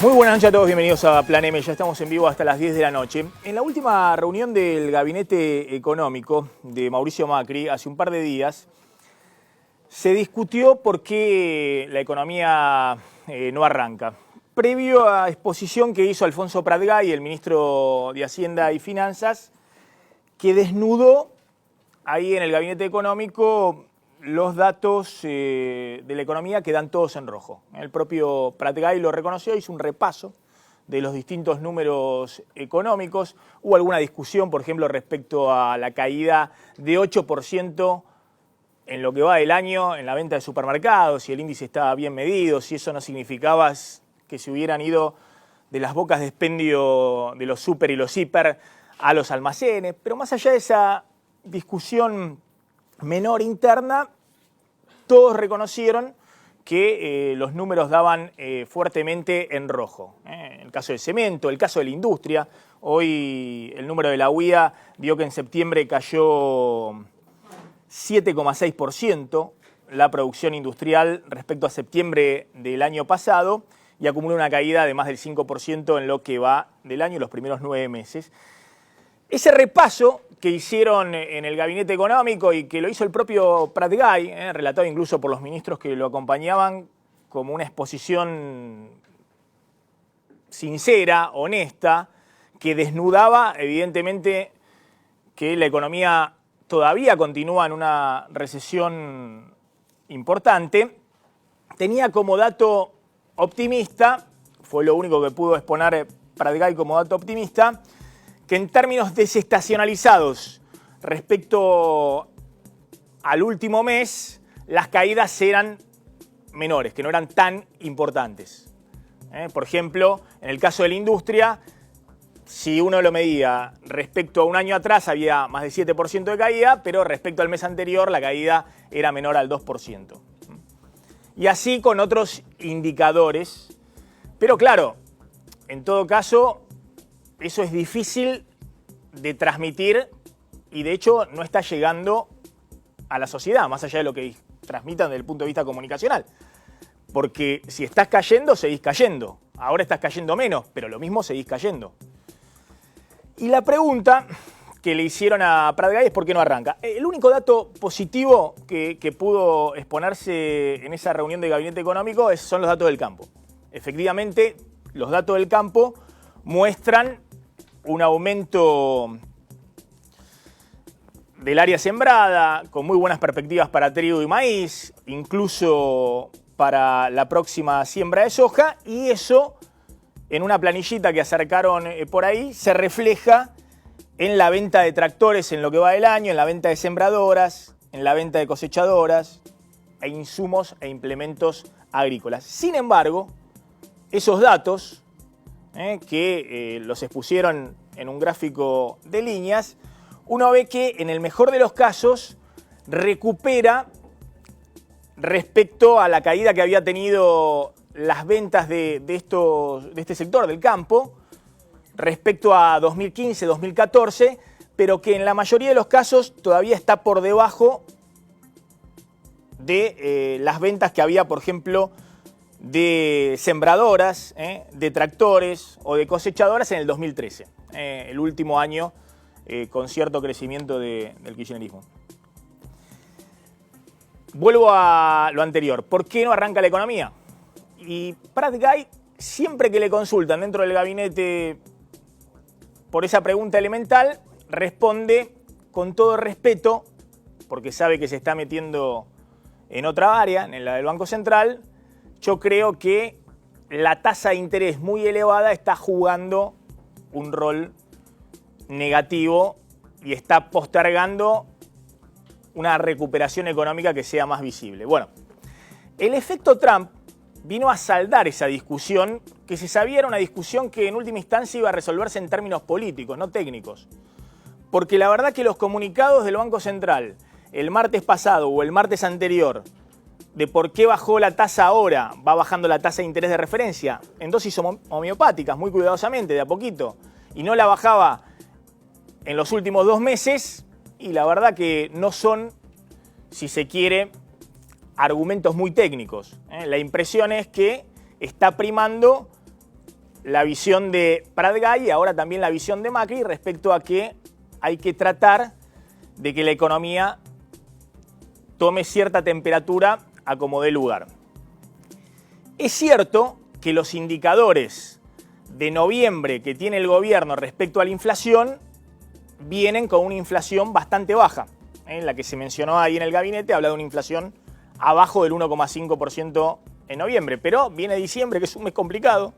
Muy buenas noches a todos, bienvenidos a Plan M, ya estamos en vivo hasta las 10 de la noche. En la última reunión del Gabinete Económico de Mauricio Macri, hace un par de días, se discutió por qué la economía no arranca. Previo a la exposición que hizo Alfonso Pratgay, el ministro de Hacienda y Finanzas, que desnudó ahí en el Gabinete Económico los datos de la economía que dan todos en rojo. El propio Pratgay lo reconoció, hizo un repaso de los distintos números económicos. Hubo alguna discusión, por ejemplo, respecto a la caída de 8% en lo que va del año en la venta de supermercados, si el índice estaba bien medido, si eso no significaba que se hubieran ido de las bocas de expendio de los super y los hiper a los almacenes. Pero más allá de esa discusión menor interna, todos reconocieron que los números daban fuertemente en rojo. El caso del cemento, el caso de la industria. Hoy el número de la UIA dio que en septiembre cayó 7,6% la producción industrial respecto a septiembre del año pasado y acumula una caída de más del 5% en lo que va del año, los primeros 9 meses. Ese repaso que hicieron en el Gabinete Económico y que lo hizo el propio Pratgay, relatado incluso por los ministros que lo acompañaban, como una exposición sincera, honesta, que desnudaba evidentemente que la economía todavía continúa en una recesión importante, tenía como dato optimista, fue lo único que pudo exponer Pratgay como dato optimista, que en términos desestacionalizados respecto al último mes, las caídas eran menores, que no eran tan importantes. Por ejemplo, en el caso de la industria, si uno lo medía respecto a un año atrás, había más de 7% de caída, pero respecto al mes anterior, la caída era menor al 2%. Y así con otros indicadores. Pero claro, en todo caso, eso es difícil de transmitir y de hecho no está llegando a la sociedad, más allá de lo que transmitan desde el punto de vista comunicacional. Porque si estás cayendo, seguís cayendo. Ahora estás cayendo menos, pero lo mismo seguís cayendo. Y la pregunta que le hicieron a Pratgay es por qué no arranca. El único dato positivo que pudo exponerse en esa reunión de Gabinete Económico son los datos del campo. Efectivamente, los datos del campo muestran un aumento del área sembrada, con muy buenas perspectivas para trigo y maíz, incluso para la próxima siembra de soja, y eso, en una planillita que acercaron por ahí, se refleja en la venta de tractores en lo que va del año, en la venta de sembradoras, en la venta de cosechadoras, e insumos e implementos agrícolas. Sin embargo, esos datos que los expusieron en un gráfico de líneas, uno ve que en el mejor de los casos recupera respecto a la caída que había tenido las ventas de este sector del campo respecto a 2015, 2014, pero que en la mayoría de los casos todavía está por debajo de las ventas que había, por ejemplo, de sembradoras, de tractores o de cosechadoras en el 2013, el último año con cierto crecimiento del kirchnerismo. Vuelvo a lo anterior. ¿Por qué no arranca la economía? Y Pratgay, siempre que le consultan dentro del gabinete por esa pregunta elemental, responde con todo respeto, porque sabe que se está metiendo en otra área, en la del Banco Central. Yo creo que la tasa de interés muy elevada está jugando un rol negativo y está postergando una recuperación económica que sea más visible. Bueno, el efecto Trump vino a saldar esa discusión, que se sabía era una discusión que en última instancia iba a resolverse en términos políticos, no técnicos. Porque la verdad que los comunicados del Banco Central el martes pasado o el martes anterior de por qué bajó la tasa ahora, va bajando la tasa de interés de referencia en dosis homeopáticas, muy cuidadosamente, de a poquito, y no la bajaba en los últimos 2 meses, y la verdad que no son, si se quiere, argumentos muy técnicos. La impresión es que está primando la visión de Pratgay y ahora también la visión de Macri respecto a que hay que tratar de que la economía tome cierta temperatura a como dé lugar. Es cierto que los indicadores de noviembre que tiene el gobierno respecto a la inflación vienen con una inflación bastante baja. La que se mencionó ahí en el gabinete habla de una inflación abajo del 1,5% en noviembre, pero viene diciembre, que es un mes complicado,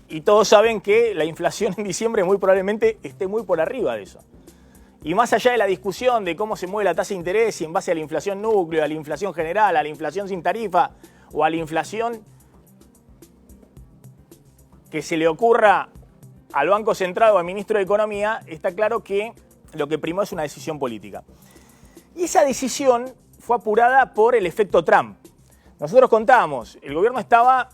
y todos saben que la inflación en diciembre muy probablemente esté muy por arriba de eso. Y más allá de la discusión de cómo se mueve la tasa de interés, y en base a la inflación núcleo, a la inflación general, a la inflación sin tarifa o a la inflación que se le ocurra al Banco Central o al Ministro de Economía, está claro que lo que primó es una decisión política. Y esa decisión fue apurada por el efecto Trump. Nosotros contábamos, el gobierno estaba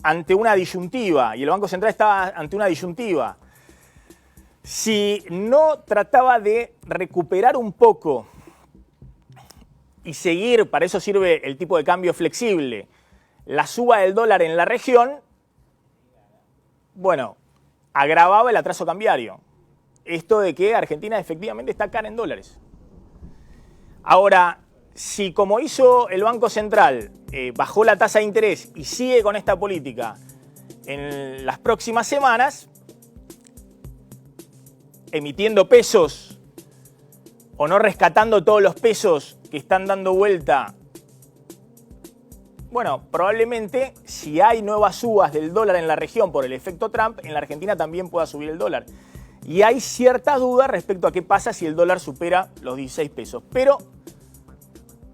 ante una disyuntiva y el Banco Central estaba ante una disyuntiva. Si no trataba de recuperar un poco y seguir, para eso sirve el tipo de cambio flexible, la suba del dólar en la región, bueno, agravaba el atraso cambiario. Esto de que Argentina efectivamente está cara en dólares. Ahora, si como hizo el Banco Central, bajó la tasa de interés y sigue con esta política en las próximas semanas, emitiendo pesos o no rescatando todos los pesos que están dando vuelta, bueno, probablemente si hay nuevas subas del dólar en la región por el efecto Trump, en la Argentina también pueda subir el dólar. Y hay cierta duda respecto a qué pasa si el dólar supera los 16 pesos. Pero,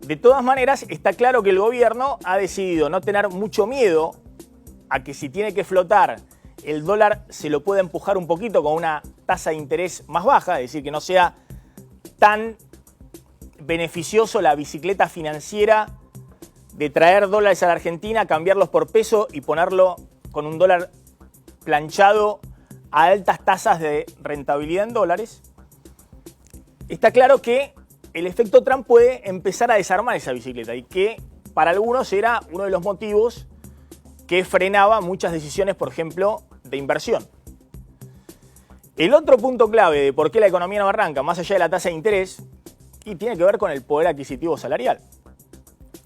de todas maneras, está claro que el gobierno ha decidido no tener mucho miedo a que si tiene que flotar, el dólar se lo pueda empujar un poquito con una tasa de interés más baja, es decir, que no sea tan beneficioso la bicicleta financiera de traer dólares a la Argentina, cambiarlos por peso y ponerlo con un dólar planchado a altas tasas de rentabilidad en dólares. Está claro que el efecto Trump puede empezar a desarmar esa bicicleta y que para algunos era uno de los motivos que frenaba muchas decisiones, por ejemplo, de inversión. El otro punto clave de por qué la economía no arranca, más allá de la tasa de interés, y tiene que ver con el poder adquisitivo salarial.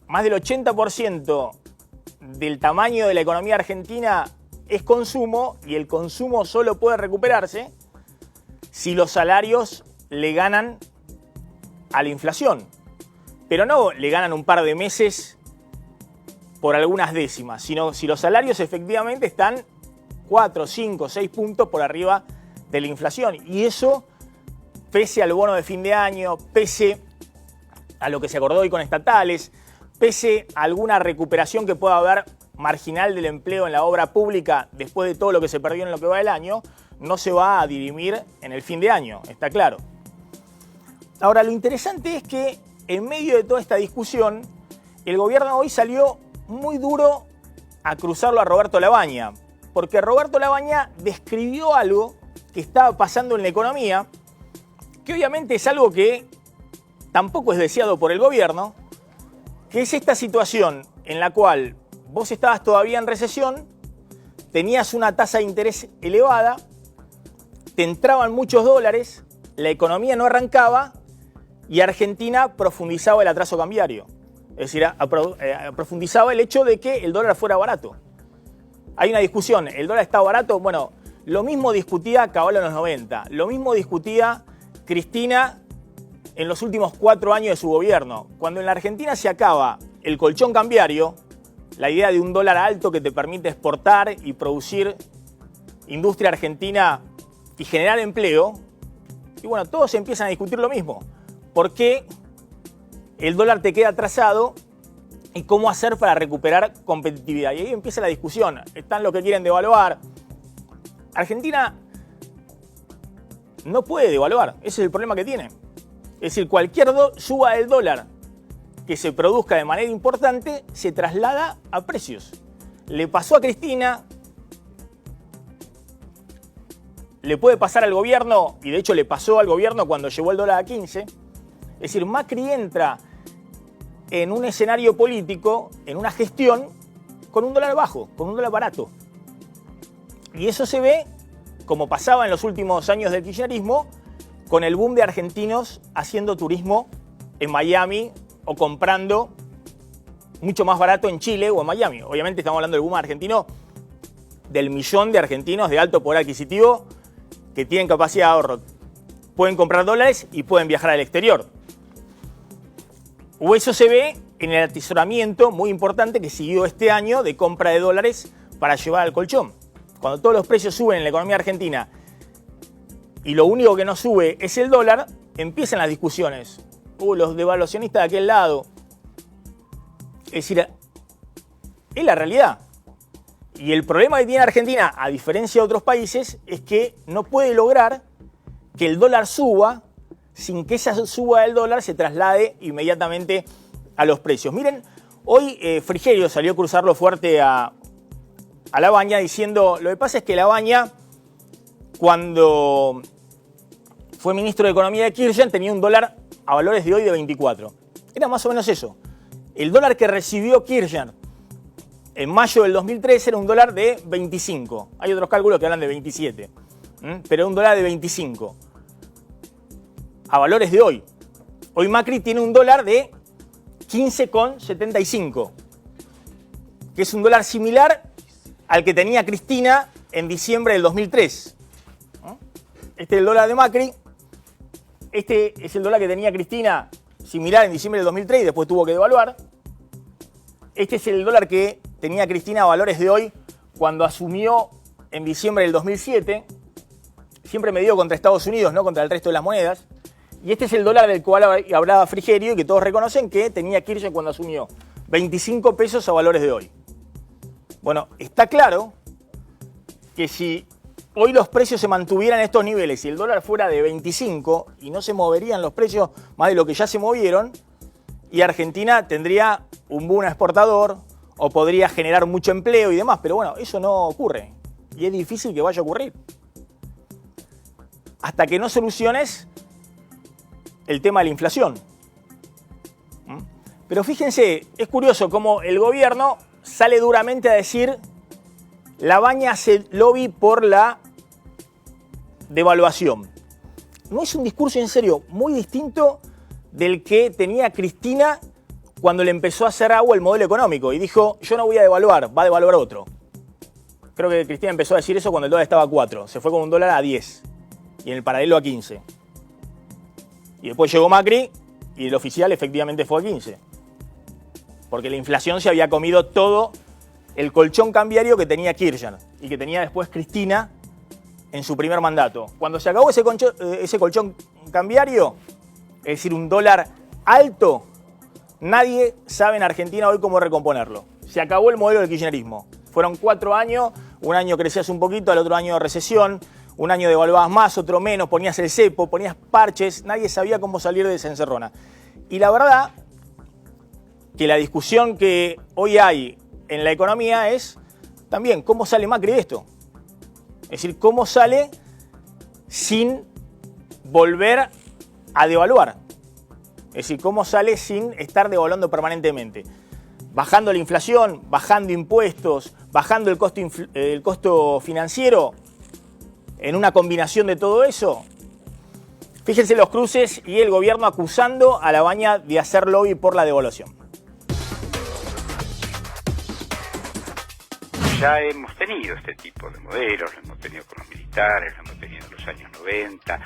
Más del 80% del tamaño de la economía argentina es consumo y el consumo solo puede recuperarse si los salarios le ganan a la inflación. Pero no le ganan un par de meses por algunas décimas, sino si los salarios efectivamente están 4, 5, 6 puntos por arriba de la inflación. Y eso, pese al bono de fin de año, pese a lo que se acordó hoy con estatales, pese a alguna recuperación que pueda haber marginal del empleo en la obra pública después de todo lo que se perdió en lo que va del año, no se va a dirimir en el fin de año, está claro. Ahora, lo interesante es que en medio de toda esta discusión, el gobierno hoy salió muy duro a cruzarlo a Roberto Labaña, porque Roberto Labaña describió algo que estaba pasando en la economía, que obviamente es algo que tampoco es deseado por el gobierno, que es esta situación en la cual vos estabas todavía en recesión, tenías una tasa de interés elevada, te entraban muchos dólares, la economía no arrancaba y Argentina profundizaba el atraso cambiario. Es decir, profundizaba el hecho de que el dólar fuera barato. Hay una discusión, ¿el dólar está barato? Bueno, lo mismo discutía Caballo en los 90, lo mismo discutía Cristina en los últimos 4 años de su gobierno. Cuando en la Argentina se acaba el colchón cambiario, la idea de un dólar alto que te permite exportar y producir industria argentina y generar empleo, y bueno, todos empiezan a discutir lo mismo. ¿Por qué el dólar te queda atrasado y cómo hacer para recuperar competitividad? Y ahí empieza la discusión. Están los que quieren devaluar. Argentina no puede devaluar, ese es el problema que tiene. Es decir, cualquier suba del dólar que se produzca de manera importante se traslada a precios. Le pasó a Cristina, le puede pasar al gobierno, y de hecho le pasó al gobierno cuando llevó el dólar a 15. Es decir, Macri entra en un escenario político, en una gestión, con un dólar bajo, con un dólar barato. Y eso se ve, como pasaba en los últimos años del kirchnerismo, con el boom de argentinos haciendo turismo en Miami o comprando mucho más barato en Chile o en Miami. Obviamente estamos hablando del boom argentino, del millón de argentinos de alto poder adquisitivo que tienen capacidad de ahorro. Pueden comprar dólares y pueden viajar al exterior. O eso se ve en el atesoramiento muy importante que siguió este año de compra de dólares para llevar al colchón. Cuando todos los precios suben en la economía argentina y lo único que no sube es el dólar, empiezan las discusiones. Los devaluacionistas de aquel lado. Es decir, es la realidad. Y el problema que tiene Argentina, a diferencia de otros países, es que no puede lograr que el dólar suba sin que esa suba del dólar se traslade inmediatamente a los precios. Miren, hoy Frigerio salió a cruzarlo fuerte a Labaña diciendo, lo que pasa es que Labaña, cuando fue ministro de Economía de Kirchner, tenía un dólar a valores de hoy de 24. Era más o menos eso. El dólar que recibió Kirchner en mayo del 2003 era un dólar de 25. Hay otros cálculos que hablan de 27. Pero un dólar de 25. A valores de hoy. Hoy Macri tiene un dólar de 15,75. Que es un dólar similar al que tenía Cristina en diciembre del 2003. Este es el dólar de Macri. Este es el dólar que tenía Cristina similar en diciembre del 2003 y después tuvo que devaluar. Este es el dólar que tenía Cristina a valores de hoy cuando asumió en diciembre del 2007. Siempre medido contra Estados Unidos, no contra el resto de las monedas. Y este es el dólar del cual hablaba Frigerio y que todos reconocen que tenía Kirchner cuando asumió. 25 pesos a valores de hoy. Bueno, está claro que si hoy los precios se mantuvieran en estos niveles y el dólar fuera de 25 y no se moverían los precios más de lo que ya se movieron, y Argentina tendría un boom exportador o podría generar mucho empleo y demás. Pero bueno, eso no ocurre y es difícil que vaya a ocurrir. Hasta que no soluciones el tema de la inflación. Pero fíjense, es curioso cómo el gobierno sale duramente a decir Labaña hace lobby por la devaluación. No es un discurso, en serio, muy distinto del que tenía Cristina cuando le empezó a hacer agua el modelo económico y dijo, yo no voy a devaluar, va a devaluar otro. Creo que Cristina empezó a decir eso cuando el dólar estaba a 4, se fue con un dólar a 10 y en el paralelo a 15. Y después llegó Macri y el oficial efectivamente fue a 15. Porque la inflación se había comido todo el colchón cambiario que tenía Kirchner y que tenía después Cristina en su primer mandato. Cuando se acabó ese colchón cambiario, es decir, un dólar alto, nadie sabe en Argentina hoy cómo recomponerlo. Se acabó el modelo del kirchnerismo. Fueron 4 años, un año crecías un poquito, al otro año recesión, un año devaluabas más, otro menos, ponías el cepo, ponías parches, nadie sabía cómo salir de esa encerrona. Y la verdad que la discusión que hoy hay en la economía es también cómo sale Macri de esto. Es decir, cómo sale sin volver a devaluar. Es decir, cómo sale sin estar devaluando permanentemente. Bajando la inflación, bajando impuestos, bajando el costo financiero, en una combinación de todo eso. Fíjense los cruces y el gobierno acusando a Labaña de hacer lobby por la devaluación. Ya hemos tenido este tipo de modelos, lo hemos tenido con los militares, lo hemos tenido en los años 90.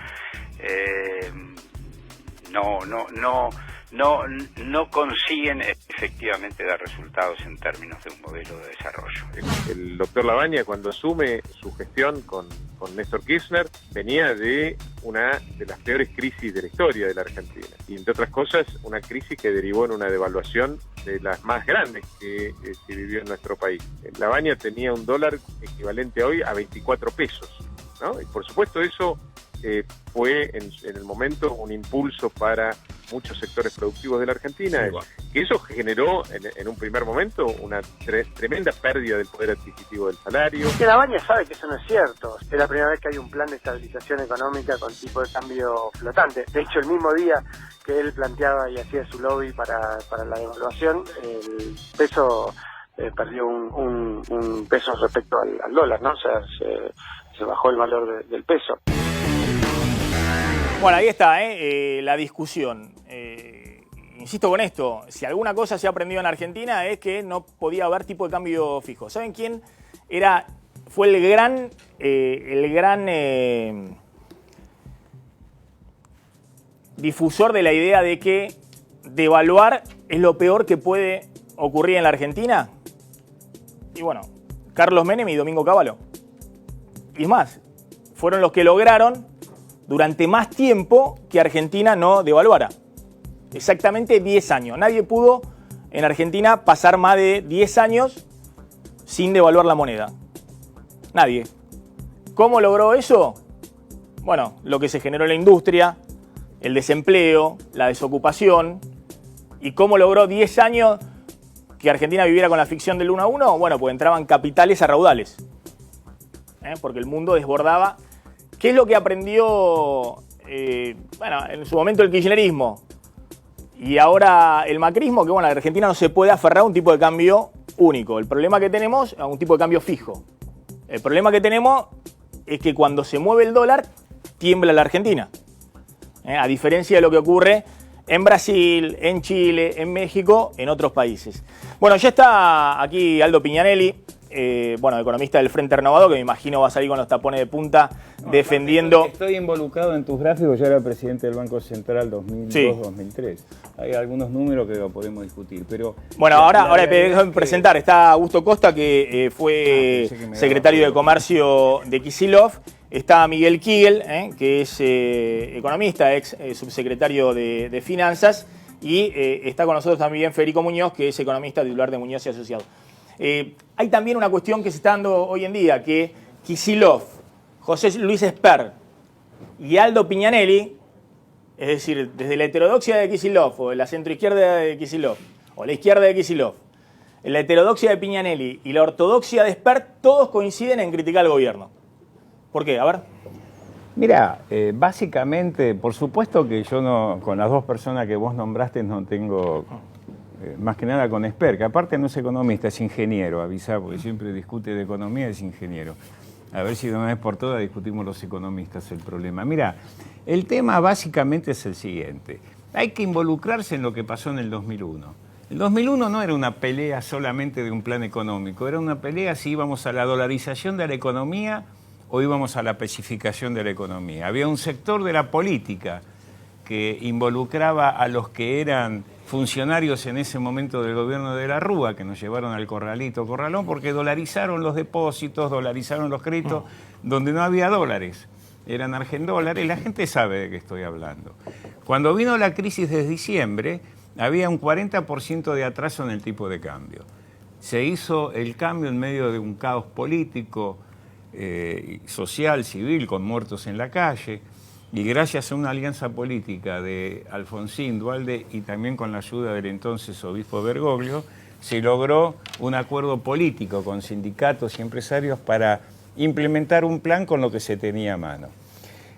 No consiguen efectivamente dar resultados en términos de un modelo de desarrollo. El doctor Labaña, cuando asume su gestión con Néstor Kirchner, venía de una de las peores crisis de la historia de la Argentina. Y entre otras cosas, una crisis que derivó en una devaluación de las más grandes que se vivió en nuestro país. Labaña tenía un dólar equivalente hoy a 24 pesos, ¿no? Y por supuesto eso fue en el momento un impulso para muchos sectores productivos de la Argentina, que eso generó en un primer momento una tremenda pérdida del poder adquisitivo del salario. Que Labaña sabe que eso no es cierto. Es la primera vez que hay un plan de estabilización económica con tipo de cambio flotante. De hecho, el mismo día que él planteaba y hacía su lobby para la devaluación, el peso perdió un peso respecto al dólar, ¿no? O sea, se bajó el valor del peso. Bueno, ahí está, la discusión. Insisto con esto, si alguna cosa se ha aprendido en Argentina es que no podía haber tipo de cambio fijo. ¿Saben quién fue el gran difusor de la idea de que devaluar es lo peor que puede ocurrir en la Argentina? Y bueno, Carlos Menem y Domingo Cavallo. Y es más, fueron los que lograron durante más tiempo que Argentina no devaluara. Exactamente 10 años. Nadie pudo en Argentina pasar más de 10 años sin devaluar la moneda. Nadie. ¿Cómo logró eso? Bueno, lo que se generó en la industria, el desempleo, la desocupación. ¿Y cómo logró 10 años que Argentina viviera con la ficción del 1 a 1? Bueno, pues entraban capitales a raudales. Porque el mundo desbordaba. ¿Qué es lo que aprendió, en su momento el kirchnerismo? Y ahora el macrismo, que bueno, la Argentina no se puede aferrar a un tipo de cambio único. El problema que tenemos es a un tipo de cambio fijo. El problema que tenemos es que cuando se mueve el dólar, tiembla la Argentina. A diferencia de lo que ocurre en Brasil, en Chile, en México, en otros países. Bueno, ya está aquí Aldo Piñanelli, economista del Frente Renovado, que me imagino va a salir con los tapones de punta defendiendo... Estoy involucrado en tus gráficos, yo era presidente del Banco Central 2002-2003. Sí. Hay algunos números que podemos discutir, pero... Bueno, ahora déjame presentar, está Augusto Costa, que fue secretario de Comercio de Kicillof. Está Miguel Kigel, que es economista, ex subsecretario de Finanzas. Y está con nosotros también Federico Muñoz, que es economista titular de Muñoz y Asociados. Hay también una cuestión que se está dando hoy en día, que Kicillof, José Luis Esper y Aldo Piñanelli, es decir, desde la heterodoxia de Kicillof o de la centroizquierda de Kicillof o la izquierda de Kicillof, la heterodoxia de Piñanelli y la ortodoxia de Esper, todos coinciden en criticar al gobierno. ¿Por qué? A ver. Mira, básicamente, por supuesto que yo no, con las dos personas que vos nombraste no tengo, más que nada con Esper, que aparte no es economista, es ingeniero, avisá, porque siempre discute de economía, es ingeniero. A ver si de una vez por todas discutimos los economistas el problema. Mira, el tema básicamente es el siguiente. Hay que involucrarse en lo que pasó en el 2001. El 2001 no era una pelea solamente de un plan económico, era una pelea si íbamos a la dolarización de la economía o íbamos a la pacificación de la economía. Había un sector de la política que involucraba a los que eran funcionarios en ese momento del gobierno de la Rúa, que nos llevaron al corralón, porque dolarizaron los depósitos, dolarizaron los créditos, donde no había dólares, eran argendólares, la gente sabe de qué estoy hablando. Cuando vino la crisis de diciembre, había un 40% de atraso en el tipo de cambio. Se hizo el cambio en medio de un caos político, social, civil, con muertos en la calle, y gracias a una alianza política de Alfonsín Duhalde y también con la ayuda del entonces obispo Bergoglio, se logró un acuerdo político con sindicatos y empresarios para implementar un plan con lo que se tenía a mano.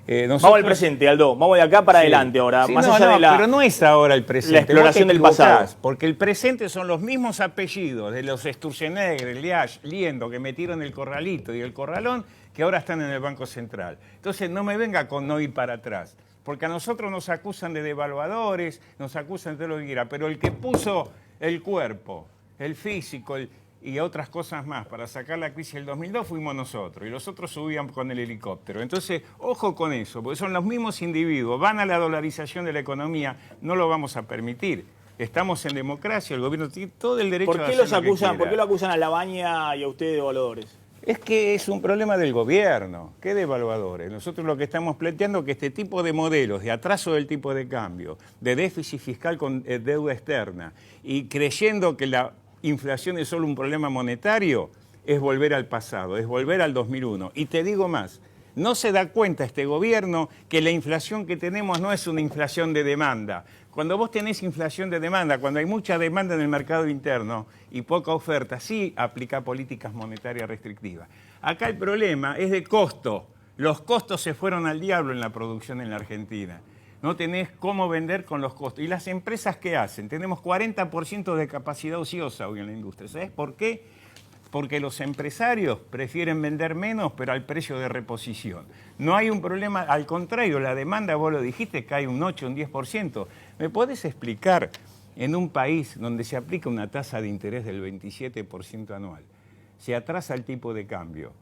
Vamos al presente, Aldo. Vamos de acá para adelante ahora. Sí, más allá de pero no es ahora el presente. La exploración del pasado. Porque el presente son los mismos apellidos de los Sturzenegger, Liash, Liendo, que metieron el corralito y el corralón, que ahora están en el Banco Central. Entonces no me venga con no ir para atrás. Porque a nosotros nos acusan de devaluadores, nos acusan de lo que quiera. Pero el que puso el cuerpo, el físico, y otras cosas más para sacar la crisis del 2002 fuimos nosotros, y los otros subían con el helicóptero. Entonces, ojo con eso, porque son los mismos individuos, van a la dolarización de la economía, no lo vamos a permitir. Estamos en democracia, el gobierno tiene todo el derecho a hacer lo que quiera. ¿Por qué lo acusan a Labaña y a ustedes de devaluadores? Es que es un problema del gobierno. ¿Qué devaluadores? Nosotros lo que estamos planteando es que este tipo de modelos de atraso del tipo de cambio, de déficit fiscal con deuda externa, y creyendo que la inflación es solo un problema monetario, es volver al pasado, es volver al 2001. Y te digo más, no se da cuenta este gobierno que la inflación que tenemos no es una inflación de demanda. Cuando vos tenés inflación de demanda, cuando hay mucha demanda en el mercado interno y poca oferta, sí aplica políticas monetarias restrictivas. Acá el problema es de costo. Los costos se fueron al diablo en la producción en la Argentina. no tenés cómo vender con los costos. ¿Y las empresas qué hacen? Tenemos 40% de capacidad ociosa hoy en la industria. ¿Sabes por qué? Porque los empresarios prefieren vender menos, pero al precio de reposición. No hay un problema, al contrario, la demanda, vos lo dijiste, cae un 8, un 10%. ¿Me podés explicar, en un país donde se aplica una tasa de interés del 27% anual, se atrasa el tipo de cambio,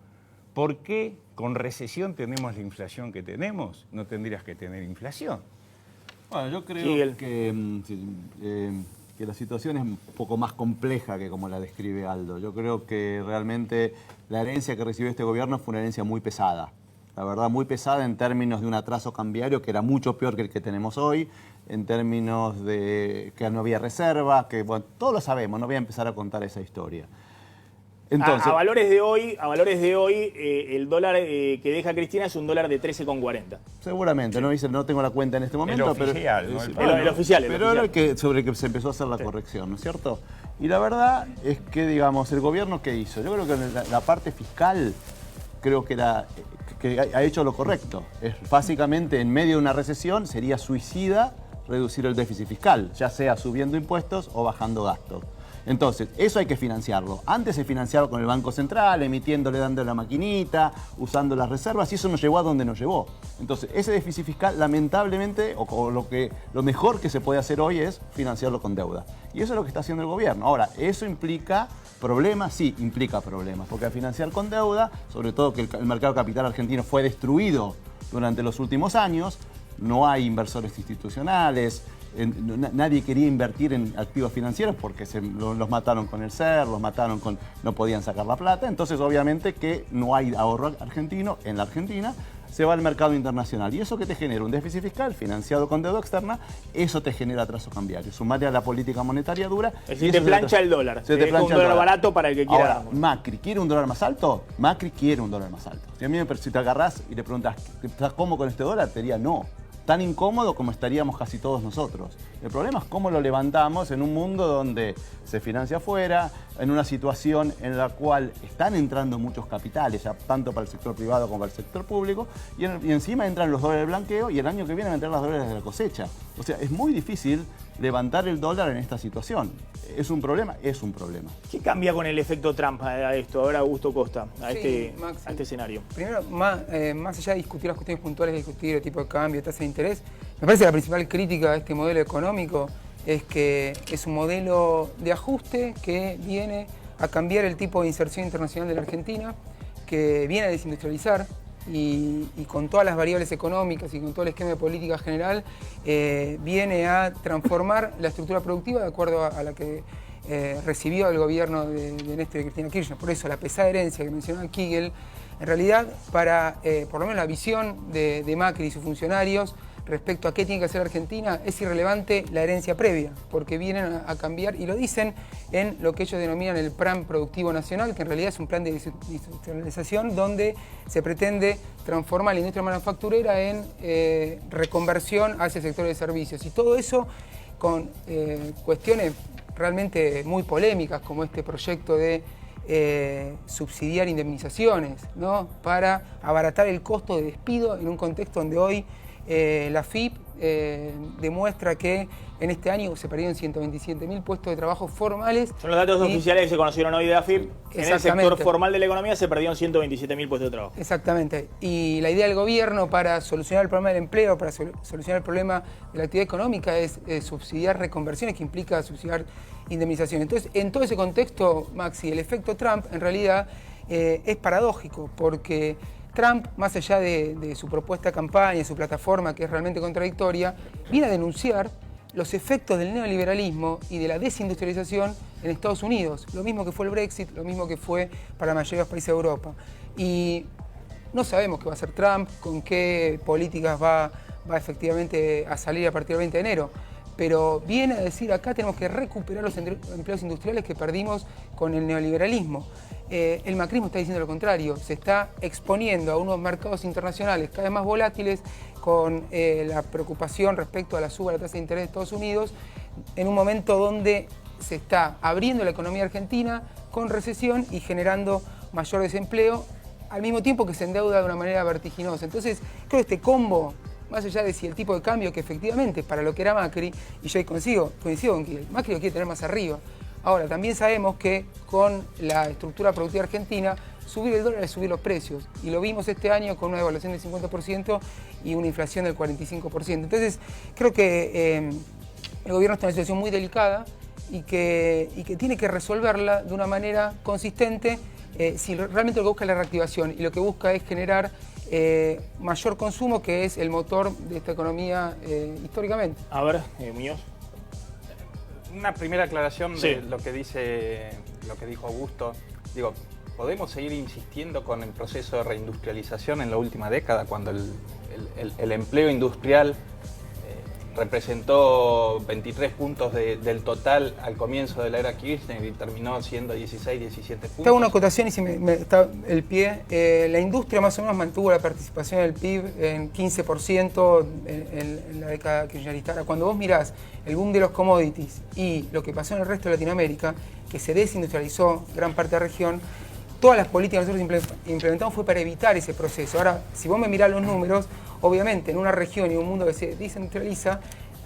¿por qué con recesión tenemos la inflación que tenemos? No tendrías que tener inflación. Bueno, yo creo que la situación es un poco más compleja que como la describe Aldo. Yo creo que realmente la herencia que recibió este gobierno fue una herencia muy pesada. La verdad, muy pesada en términos de un atraso cambiario que era mucho peor que el que tenemos hoy, en términos de que no había reserva, que bueno, todos lo sabemos, no voy a empezar a contar esa historia. Entonces, a valores de hoy, el dólar que deja Cristina es un dólar de 13,40. seguramente, no tengo la cuenta en este momento, El oficial, pero, ¿no? El oficial. pero era sobre el que se empezó a hacer la corrección, ¿no es cierto? Y la verdad es que, digamos, el gobierno ¿qué hizo? Yo creo que la parte fiscal creo que ha hecho lo correcto. Es básicamente, en medio de una recesión, sería suicida reducir el déficit fiscal, ya sea subiendo impuestos o bajando gastos. Entonces, eso hay que financiarlo. Antes se financiaba con el Banco Central, emitiéndole, dándole la maquinita, usando las reservas, y eso nos llevó a donde nos llevó. Entonces, ese déficit fiscal, lamentablemente, lo mejor que se puede hacer hoy es financiarlo con deuda. Y eso es lo que está haciendo el gobierno. Ahora, ¿eso implica problemas? Sí, implica problemas, porque al financiar con deuda, sobre todo que el mercado capital argentino fue destruido durante los últimos años, no hay inversores institucionales, nadie quería invertir en activos financieros porque los mataron con el SER, no podían sacar la plata. Entonces, obviamente que no hay ahorro argentino en la Argentina, se va al mercado internacional. Y eso que te genera un déficit fiscal financiado con deuda externa, eso te genera atraso cambiario. Sumarle a la política monetaria dura. Es decir, te plancha el dólar. Se te plancha un dólar barato para el que quiera. Ahora, Macri, ¿quiere un dólar más alto? Macri quiere un dólar más alto. Si te agarrás y le preguntas, ¿estás cómodo con este dólar? Te diría no. Tan incómodo como estaríamos casi todos nosotros. El problema es cómo lo levantamos en un mundo donde se financia afuera, en una situación en la cual están entrando muchos capitales, ya tanto para el sector privado como para el sector público, y encima entran los dólares de blanqueo y el año que viene van a entrar los dólares de la cosecha. O sea, es muy difícil levantar el dólar en esta situación. ¿Es un problema? Es un problema. ¿Qué cambia con el efecto Trump a esto? Ahora Augusto Costa, a este escenario. Primero, más allá de discutir las cuestiones puntuales, de discutir el tipo de cambio, tasa de interés, me parece que la principal crítica a este modelo económico es que es un modelo de ajuste que viene a cambiar el tipo de inserción internacional de la Argentina, que viene a desindustrializar y con todas las variables económicas y con todo el esquema de política general, viene a transformar la estructura productiva de acuerdo a la que recibió el gobierno de Néstor y Cristina Kirchner. Por eso la pesada herencia que mencionaba Kigel, en realidad, para por lo menos la visión de Macri y sus funcionarios respecto a qué tiene que hacer Argentina, es irrelevante la herencia previa, porque vienen a cambiar, y lo dicen en lo que ellos denominan el Plan Productivo Nacional, que en realidad es un plan de desindustrialización donde se pretende transformar la industria manufacturera en reconversión hacia el sector de servicios. Y todo eso con cuestiones realmente muy polémicas, como este proyecto de subsidiar indemnizaciones, ¿no?, para abaratar el costo de despido en un contexto donde hoy la FIP demuestra que en este año se perdieron 127.000 puestos de trabajo formales. Son los datos oficiales que se conocieron hoy de la FIP. En el sector formal de la economía se perdieron 127.000 puestos de trabajo. Exactamente. Y la idea del gobierno para solucionar el problema del empleo, para solucionar el problema de la actividad económica, es subsidiar reconversiones, que implica subsidiar indemnizaciones. Entonces, en todo ese contexto, Maxi, el efecto Trump en realidad es paradójico, porque Trump, más allá de su propuesta de campaña, su plataforma, que es realmente contradictoria, viene a denunciar los efectos del neoliberalismo y de la desindustrialización en Estados Unidos. Lo mismo que fue el Brexit, lo mismo que fue para la mayoría de los países de Europa. Y no sabemos qué va a hacer Trump, con qué políticas va efectivamente a salir a partir del 20 de enero. Pero viene a decir, acá tenemos que recuperar los empleos industriales que perdimos con el neoliberalismo. El macrismo está diciendo lo contrario, se está exponiendo a unos mercados internacionales cada vez más volátiles, con la preocupación respecto a la suba de la tasa de interés de Estados Unidos, en un momento donde se está abriendo la economía argentina con recesión y generando mayor desempleo, al mismo tiempo que se endeuda de una manera vertiginosa. Entonces, creo que este combo más allá de si el tipo de cambio que efectivamente para lo que era Macri, y yo coincido con que Macri lo quiere tener más arriba. Ahora, también sabemos que con la estructura productiva argentina, subir el dólar es subir los precios. Y lo vimos este año con una devaluación del 50% y una inflación del 45%. Entonces, creo que el gobierno está en una situación muy delicada y que tiene que resolverla de una manera consistente si realmente lo que busca es la reactivación y lo que busca es generar mayor consumo, que es el motor de esta economía históricamente. A ver, Muñoz. Una primera aclaración Sí. de lo que dijo Augusto. Digo, ¿podemos seguir insistiendo con el proceso de reindustrialización en la última década, cuando el empleo industrial representó 23 puntos del total al comienzo de la era Kirchner y terminó siendo 16, 17 puntos? Te hago una acotación y si me está el pie. La industria más o menos mantuvo la participación del PIB en 15% en la década kirchnerista. Ahora, cuando vos mirás el boom de los commodities y lo que pasó en el resto de Latinoamérica, que se desindustrializó gran parte de la región, todas las políticas que nosotros implementamos fue para evitar ese proceso. Ahora, si vos me mirás los números, obviamente en una región y un mundo que se desindustrializa,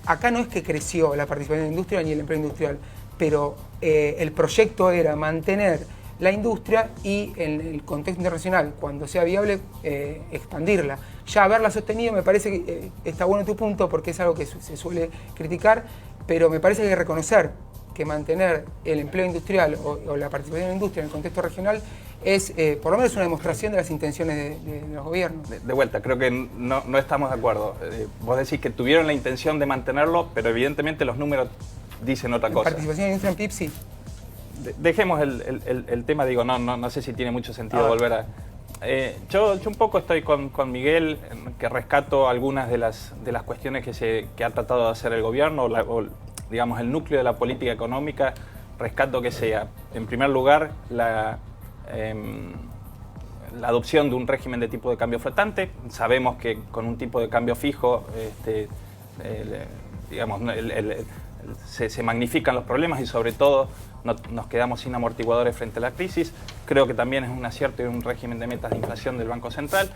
acá no es que creció la participación de la industria ni el empleo industrial, pero el proyecto era mantener la industria y en el contexto internacional, cuando sea viable, expandirla. Ya haberla sostenido me parece que está bueno tu punto, porque es algo que se suele criticar, pero me parece que hay que reconocer que mantener el empleo industrial o la participación de la industria en el contexto regional es por lo menos una demostración de las intenciones de los gobiernos. De vuelta, creo que no estamos de acuerdo. Vos decís que tuvieron la intención de mantenerlo, pero evidentemente los números dicen otra cosa. Participación de la industria en PIB, sí. Dejemos el tema, digo, no sé si tiene mucho sentido volver a... Yo un poco estoy con Miguel, que rescato algunas de las cuestiones que ha tratado de hacer el gobierno, o digamos el núcleo de la política económica. Rescato que sea, en primer lugar, la adopción de un régimen de tipo de cambio flotante. Sabemos que con un tipo de cambio fijo, digamos, se magnifican los problemas y sobre todo nos quedamos sin amortiguadores frente a la crisis. Creo que también es un acierto y un régimen de metas de inflación del Banco Central.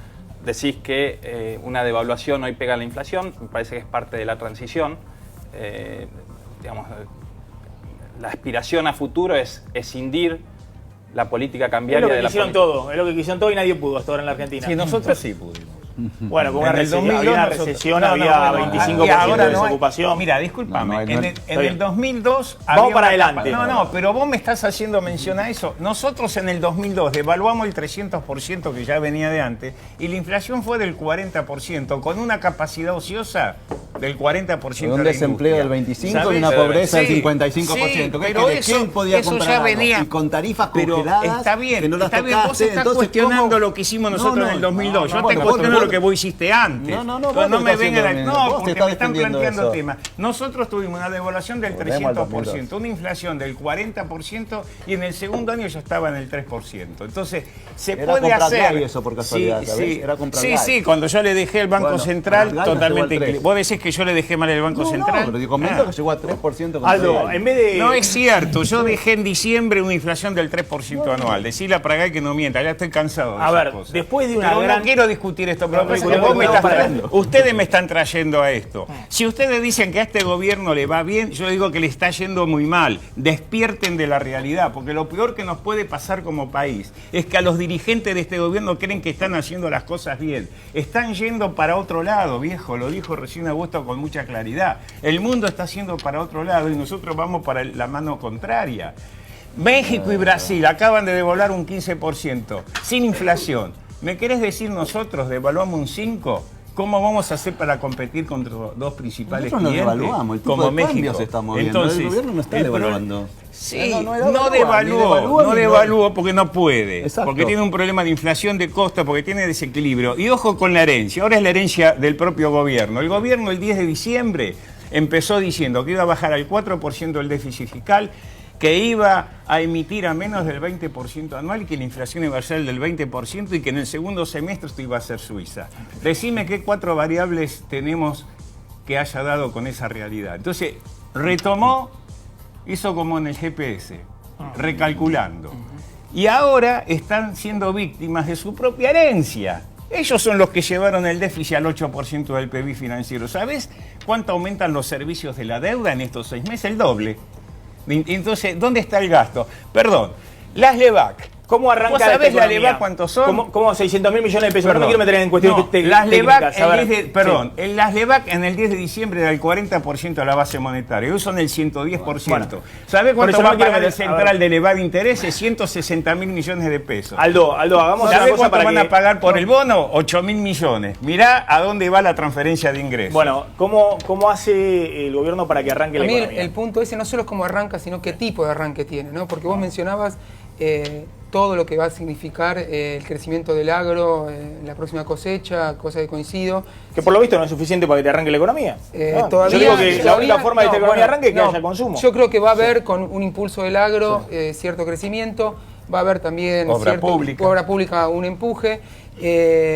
Decís que una devaluación hoy pega la inflación, me parece que es parte de la transición. Digamos, la aspiración a futuro es escindir la política cambiaria de la política. Es lo que quisieron todo y nadie pudo hasta ahora en la Argentina. Sí, nosotros sí pudimos. Bueno, con una En el recesión, 2002 había una nosotros- recesión, no, había no, 25% ahora de no hay- desocupación. Mira, discúlpame, No, en está el bien. 2002... Vamos había para una adelante. No, pero vos me estás haciendo mención a eso. Nosotros en el 2002 devaluamos el 300% que ya venía de antes y la inflación fue del 40%, con una capacidad ociosa del 40% Un de la desempleo del industria. 25% y una ¿Sabés? pobreza del Sí, 55%. ¿Qué pero querés? ¿Quién podía eso comprar ya algo? venía. Y con tarifas Pero congeladas está bien, que no las está bien. Vos tocaste. estás Entonces, cuestionando ¿cómo? lo que hicimos nosotros en el 2002. Yo bueno, te vos- cuestiono vos- lo que vos hiciste antes. No, Entonces, vos no me te estás vengan a... haciendo- No, vos te porque estás me están defendiendo planteando eso. temas. Nosotros tuvimos una devaluación del Volvemos al 300%, 2002. una inflación del 40% y en el segundo año ya estaba en el 3%. Entonces, se Era puede comprar hacer... gas y eso, por casualidad, ¿sabés? Era comprar sí, gas. sí, cuando yo le dejé el Banco Bueno, Central, el gas llegó totalmente... al 3. Vos decís que yo le dejé mal el Banco Central. No, pero te comento que llegó a 3% con Aldo, todo. en vez de... No es cierto, yo dejé en diciembre una inflación del 3% anual. Decirle a Praga que no mienta, ya estoy cansado de A esas ver, cosas. después de una Pero gran... no quiero discutir esto, pero No, pasa que discutimos, vos me vamos estás para trayendo- ustedes me están trayendo a esto. Si ustedes dicen que a este gobierno le va bien, yo digo que le está yendo muy mal. Despierten de la realidad, porque lo peor que nos puede pasar como país es que a los dirigentes de este gobierno creen que están haciendo las cosas bien. Están yendo para otro lado, viejo, lo dijo recién Augusto con mucha claridad. El mundo está yendo para otro lado y nosotros vamos para la mano contraria. México y Brasil acaban de devaluar un 15%, sin inflación. ¿Me querés decir nosotros devaluamos un 5%? ¿Cómo vamos a hacer para competir contra los dos principales Nosotros no clientes? devaluamos, el tipo como de cambio México. se está moviendo. El gobierno no está el pro- devaluando. Sí, No, no, no devaluó devalúa, porque no puede. Exacto. Porque tiene un problema de inflación de costa, porque tiene desequilibrio. Y ojo con la herencia. Ahora es la herencia del propio gobierno. El gobierno el 10 de diciembre empezó diciendo que iba a bajar al 4% el déficit fiscal, que iba a emitir a menos del 20% anual y que la inflación iba a ser del 20% y que en el segundo semestre esto iba a ser Suiza. Decime qué 4 variables tenemos que haya dado con esa realidad. Entonces, retomó, hizo como en el GPS, recalculando. Y ahora están siendo víctimas de su propia herencia. Ellos son los que llevaron el déficit al 8% del PIB financiero. ¿Sabes cuánto aumentan los servicios de la deuda en estos 6 meses? El doble. Entonces, ¿dónde está el gasto? Perdón, las LEVAC. ¿Cómo arranca ¿Vos esta sabés la economía? LEVAC cuántos son? ¿Cómo 600.000 millones de pesos? Perdón. No me quiero meter en cuestiones Las LEVAC, técnicas. A ver, en las LEVAC en el 10 de diciembre era el 40% de la base monetaria. Hoy son el 110%. Bueno, ¿Sabés por cuánto eso va no a quiero pagar el meter- a central ver. de elevado intereses? 160.000 millones de pesos. Aldo, hagamos una ¿Sabés cosa cuánto para van que... a pagar por el bono? 8.000 millones. Mirá a dónde va la transferencia de ingresos. Bueno, ¿cómo hace el gobierno para que arranque A la mí economía? el punto ese no solo es cómo arranca, sino qué tipo de arranque tiene, ¿no? Porque vos mencionabas todo lo que va a significar el crecimiento del agro, la próxima cosecha, cosa que coincido. Que por lo visto no es suficiente para que te arranque la economía. ¿No? Todavía, Yo digo que la todavía- única forma de que esta no, economía bueno, arranque es que no, haya consumo. Yo creo que va a haber con un impulso del agro cierto crecimiento, va a haber también Obra pública, un empuje,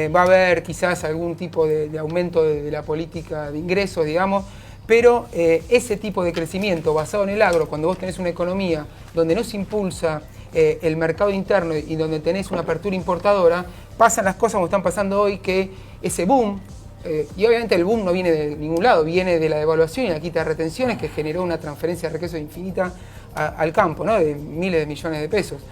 va a haber quizás algún tipo de aumento de la política de ingresos, digamos, pero ese tipo de crecimiento basado en el agro, cuando vos tenés una economía donde no se impulsa el mercado interno y donde tenés una apertura importadora, pasan las cosas como están pasando hoy, que ese boom, y obviamente el boom no viene de ningún lado, viene de la devaluación y la quita de retenciones que generó una transferencia de riqueza infinita al campo, ¿no? De miles de millones de pesos.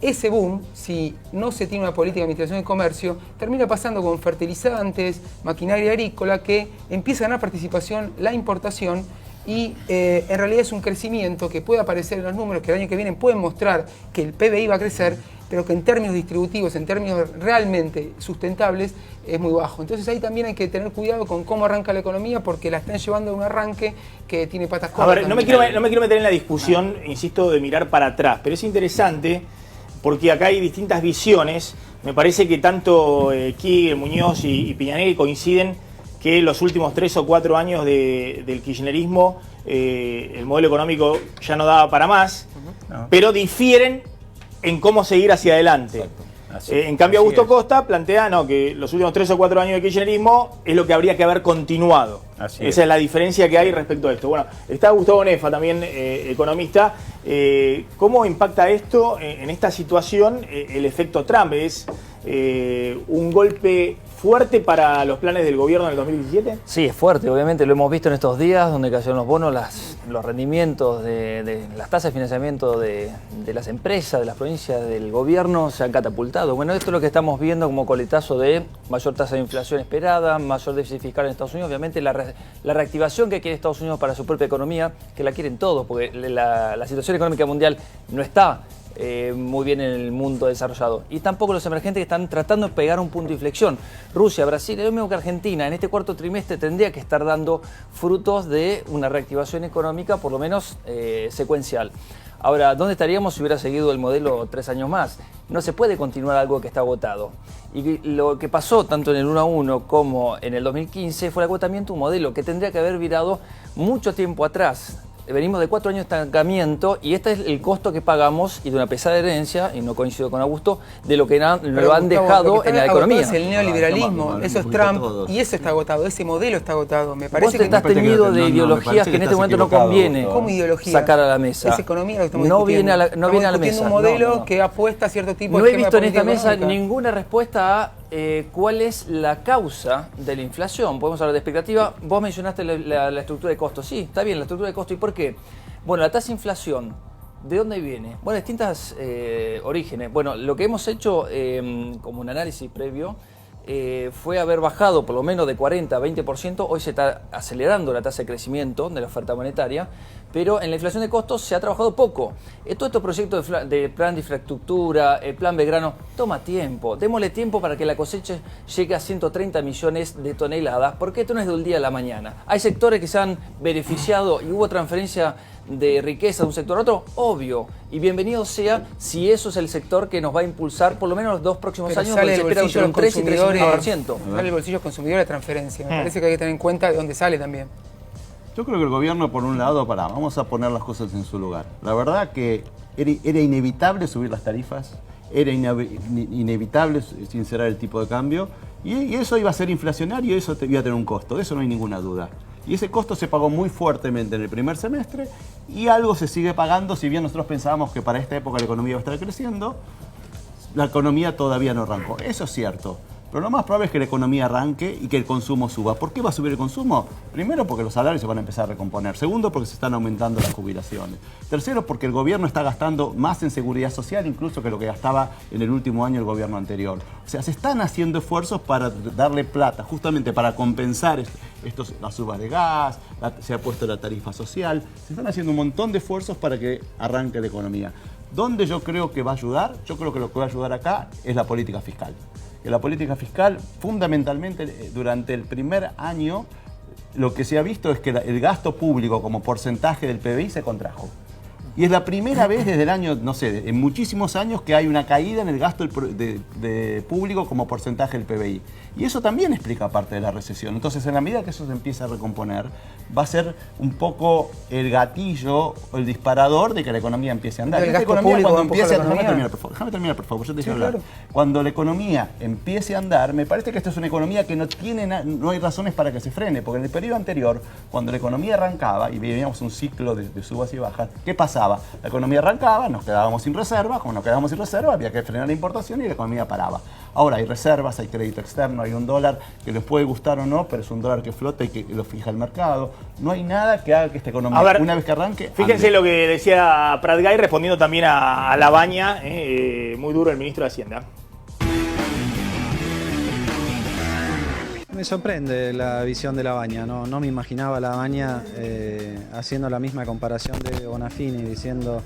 Ese boom, si no se tiene una política de administración de comercio, termina pasando con fertilizantes, maquinaria agrícola, que empieza a ganar participación la importación y en realidad es un crecimiento que puede aparecer en los números que el año que viene pueden mostrar que el PBI va a crecer, pero que en términos distributivos, en términos realmente sustentables, es muy bajo. Entonces ahí también hay que tener cuidado con cómo arranca la economía, porque la están llevando a un arranque que tiene patas cortas. A ver, no me quiero meter en la discusión, insisto, de mirar para atrás, pero es interesante porque acá hay distintas visiones. Me parece que tanto Kirchner, Muñoz y Piñanelli coinciden que los últimos 3 o 4 años del kirchnerismo el modelo económico ya no daba para más, pero difieren en cómo seguir hacia adelante. En cambio, Augusto Costa plantea que los últimos 3 o 4 años de kirchnerismo es lo que habría que haber continuado. Esa es la diferencia que hay respecto a esto. Bueno, está Gustavo Nefa, también economista. ¿Cómo impacta esto en esta situación el efecto Trump? ¿Es un golpe fuerte para los planes del gobierno en el 2017? Sí, es fuerte, obviamente, lo hemos visto en estos días donde cayeron los bonos, los rendimientos de las tasas de financiamiento de las empresas, de las provincias, del gobierno se han catapultado. Bueno, esto es lo que estamos viendo como coletazo de mayor tasa de inflación esperada, mayor déficit fiscal en Estados Unidos, obviamente la reactivación que quiere Estados Unidos para su propia economía, que la quieren todos, porque la situación económica mundial no está muy bien en el mundo desarrollado. Y tampoco los emergentes que están tratando de pegar un punto de inflexión. Rusia, Brasil, lo mismo que Argentina, en este cuarto trimestre tendría que estar dando frutos de una reactivación económica, por lo menos secuencial. Ahora, ¿dónde estaríamos si hubiera seguido el modelo 3 años más? No se puede continuar algo que está agotado. Y lo que pasó tanto en el 1 a 1 como en el 2015 fue el agotamiento de un modelo que tendría que haber virado mucho tiempo atrás. Venimos de 4 años de estancamiento y este es el costo que pagamos y de una pesada herencia, y no coincido con Augusto, de lo que lo han dejado en la economía. Es el neoliberalismo, eso es Trump y eso está agotado, ese modelo está agotado. Me parece Vos te estás teñido de ideologías que en este momento no conviene sacar a la mesa. Es economía lo que estamos no discutiendo. viene a la mesa. un modelo que apuesta a cierto tipo no de he visto en esta mesa económica. ninguna respuesta a cuál es la causa de la inflación. Podemos hablar de expectativa. Vos mencionaste la estructura de costos. Sí, está bien, la estructura de costos. ¿Y por qué? Bueno, la tasa de inflación, ¿de dónde viene? Bueno, distintos orígenes. Bueno, lo que hemos hecho como un análisis previo fue haber bajado por lo menos de 40 a 20%. Hoy se está acelerando la tasa de crecimiento de la oferta monetaria, pero en la inflación de costos se ha trabajado poco. Todos estos proyectos de plan de infraestructura, el plan Belgrano, toma tiempo. Démosle tiempo para que la cosecha llegue a 130 millones de toneladas, porque esto no es de un día a la mañana. Hay sectores que se han beneficiado y hubo transferencia de riqueza de un sector a otro, obvio, y bienvenido sea si eso es el sector que nos va a impulsar por lo menos los 2 próximos años, sale donde se espera un 3 y 3,5%. Sale el bolsillo consumidor de transferencia, me parece que hay que tener en cuenta de dónde sale también. Yo creo que el gobierno, por un lado, vamos a poner las cosas en su lugar. La verdad que era inevitable subir las tarifas, era inevitable sincerar el tipo de cambio, y eso iba a ser inflacionario y eso iba a tener un costo, de eso no hay ninguna duda. Y ese costo se pagó muy fuertemente en el primer semestre y algo se sigue pagando, si bien nosotros pensábamos que para esta época la economía iba a estar creciendo, la economía todavía no arrancó. Eso es cierto. Pero lo más probable es que la economía arranque y que el consumo suba. ¿Por qué va a subir el consumo? Primero, porque los salarios se van a empezar a recomponer. Segundo, porque se están aumentando las jubilaciones. Tercero, porque el gobierno está gastando más en seguridad social incluso que lo que gastaba en el último año el gobierno anterior. O sea, se están haciendo esfuerzos para darle plata, justamente para compensar las subas de gas, se ha puesto la tarifa social. Se están haciendo un montón de esfuerzos para que arranque la economía. ¿Dónde yo creo que va a ayudar? Yo creo que lo que va a ayudar acá es la política fiscal. Que la política fiscal, fundamentalmente, durante el primer año, lo que se ha visto es que el gasto público como porcentaje del PBI se contrajo. Y es la primera vez desde el año, no sé, en muchísimos años que hay una caída en el gasto de público como porcentaje del PBI. Y eso también explica parte de la recesión. Entonces, en la medida que eso se empieza a recomponer, va a ser un poco el gatillo o el disparador de que la economía empiece a andar. El gasto público cuando empiece a... Déjame terminar, por favor, yo te Sí, quiero hablar. claro. Cuando la economía empiece a andar, me parece que esta es una economía que no hay razones para que se frene, porque en el periodo anterior, cuando la economía arrancaba y vivíamos un ciclo de subas y bajas, ¿qué pasaba? La economía arrancaba, nos quedábamos sin reserva, como nos quedábamos sin reserva había que frenar la importación y la economía paraba. Ahora hay reservas, hay crédito externo, hay un dólar que les puede gustar o no, pero es un dólar que flota y que lo fija el mercado. No hay nada que haga que esta economía, una vez que arranque, Fíjense ande. lo que decía Prat Gay respondiendo también a Labaña, muy duro el ministro de Hacienda. Me sorprende la visión de Labaña, no me imaginaba Labaña haciendo la misma comparación de Bonafini, diciendo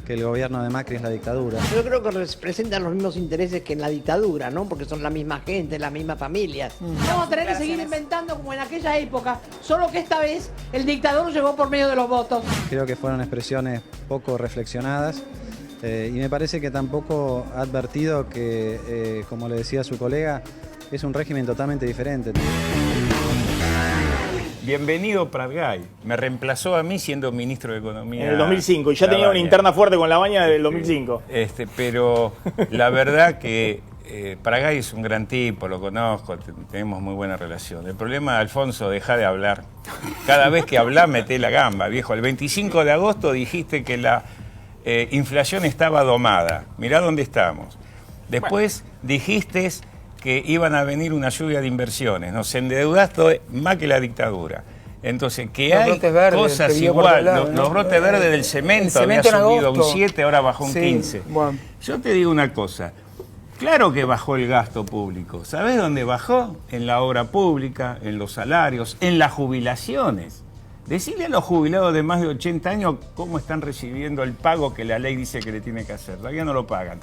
que el gobierno de Macri es la dictadura. Yo creo que representan los mismos intereses que en la dictadura, ¿no? Porque son la misma gente, las mismas familias. Vamos a tener que seguir inventando como en aquella época, solo que esta vez el dictador llegó por medio de los votos. Creo que fueron expresiones poco reflexionadas y me parece que tampoco ha advertido que, como le decía su colega, es un régimen totalmente diferente. Bienvenido Prat Gay. Me reemplazó a mí siendo ministro de Economía. En el 2005, y ya tenía una interna fuerte con Labaña del 2005. Pero la verdad que Prat Gay es un gran tipo, lo conozco, tenemos muy buena relación. El problema, Alfonso, deja de hablar. Cada vez que hablas, meté la gamba, viejo. El 25 de agosto dijiste que la inflación estaba domada. Mirá dónde estamos. Después dijiste que iban a venir una lluvia de inversiones. Nos endeudaste más que la dictadura. Entonces, que los hay brotes verdes, cosas igual. Los brotes verdes del cemento había subido un 7, ahora bajó un 15. Bueno. Yo te digo una cosa. Claro que bajó el gasto público. ¿Sabés dónde bajó? En la obra pública, en los salarios, en las jubilaciones. Decirle a los jubilados de más de 80 años cómo están recibiendo el pago que la ley dice que le tiene que hacer. Todavía no lo pagan.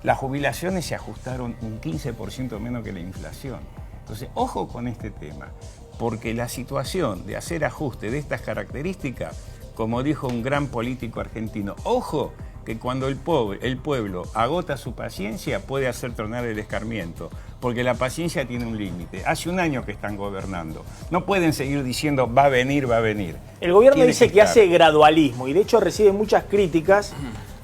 Las jubilaciones se ajustaron un 15% menos que la inflación. Entonces, ojo con este tema, porque la situación de hacer ajuste de estas características, como dijo un gran político argentino, ojo que cuando el pueblo agota su paciencia puede hacer tronar el escarmiento, porque la paciencia tiene un límite. Hace un año que están gobernando. No pueden seguir diciendo va a venir, va a venir. El gobierno Tiene dice que hace gradualismo y de hecho recibe muchas críticas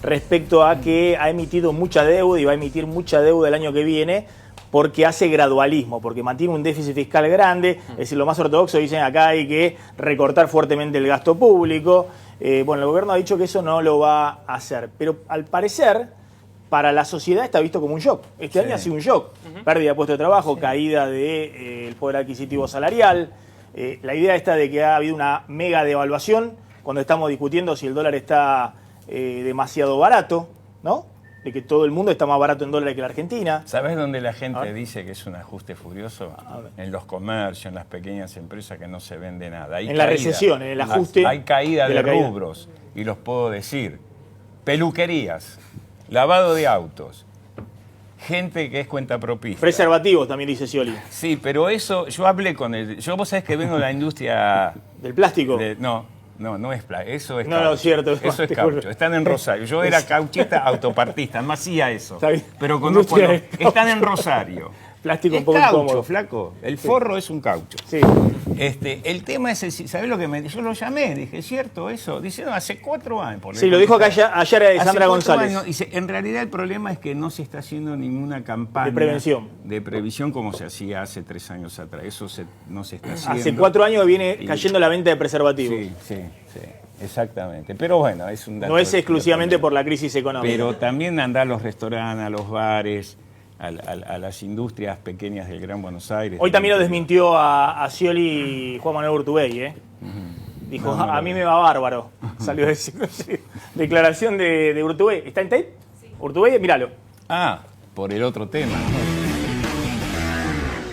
respecto a que ha emitido mucha deuda y va a emitir mucha deuda el año que viene porque hace gradualismo, porque mantiene un déficit fiscal grande. Es decir, lo más ortodoxo dicen acá hay que recortar fuertemente el gasto público. Bueno, el gobierno ha dicho que eso no lo va a hacer, pero al parecer para la sociedad está visto como un shock. Este año ha sido un shock. Pérdida de puesto de trabajo, caída del poder adquisitivo salarial. La idea esta de que ha habido una mega devaluación cuando estamos discutiendo si el dólar está demasiado barato, ¿no? De que todo el mundo está más barato en dólares que la Argentina. ¿Sabés dónde la gente dice que es un ajuste furioso? En los comercios, en las pequeñas empresas que no se vende nada. Hay la recesión, en el ajuste. Hay caída de caída. rubros, y los puedo decir. Peluquerías, lavado de autos, gente que es cuentapropista. Preservativos también dice Scioli. Sí, pero eso, yo hablé con el... vos sabés que vengo de la industria... ¿Del plástico? No es plástico, eso es No, caucho. no, cierto. Eso es caucho. Están en Rosario. Yo era cauchista autopartista, no hacía eso. Pero conozco... Están en Rosario. Plástico es un poco caucho, incómodo. flaco. El forro es un caucho. Sí. El tema es, ¿sabés lo que me dijo? Yo lo llamé, dije, ¿es cierto eso? Dice, no, hace 4 años. Sí, lo dijo acá ayer Sandra González. Años, dice, en realidad el problema es que no se está haciendo ninguna campaña de previsión como se hacía hace 3 años atrás. Eso no se está haciendo. Hace 4 años viene cayendo la venta de preservativos. Sí. Exactamente, pero bueno, es un dato. No es exclusivamente por la crisis económica. Pero también andar a los restaurantes, a los bares, a las industrias pequeñas del Gran Buenos Aires. Hoy también lo desmintió a Scioli Juan Manuel Urtubey, ¿eh? Dijo, No, a mí me va bárbaro. Salió a decir, declaración de Urtubey. ¿Está en tape? Sí. Urtubey, míralo. Ah, por el otro tema.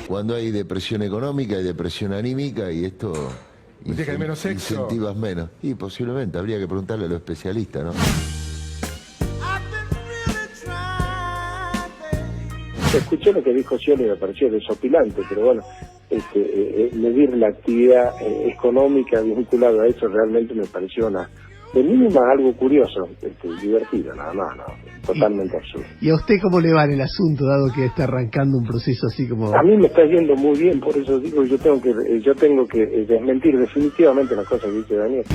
Cuando hay depresión económica, hay depresión anímica y esto ¿Dice que hay menos sexo? incentivas menos. Y posiblemente, habría que preguntarle a los especialistas, ¿no? Escuché lo que dijo Scioli, me pareció desopilante, pero bueno, medir la actividad económica vinculada a eso realmente me pareció de mínima algo curioso, divertido, nada más, no, totalmente absurdo. ¿Y a usted cómo le va en el asunto, dado que está arrancando un proceso así como...? A mí me está yendo muy bien, por eso digo, yo tengo que desmentir definitivamente las cosas que dice Daniel.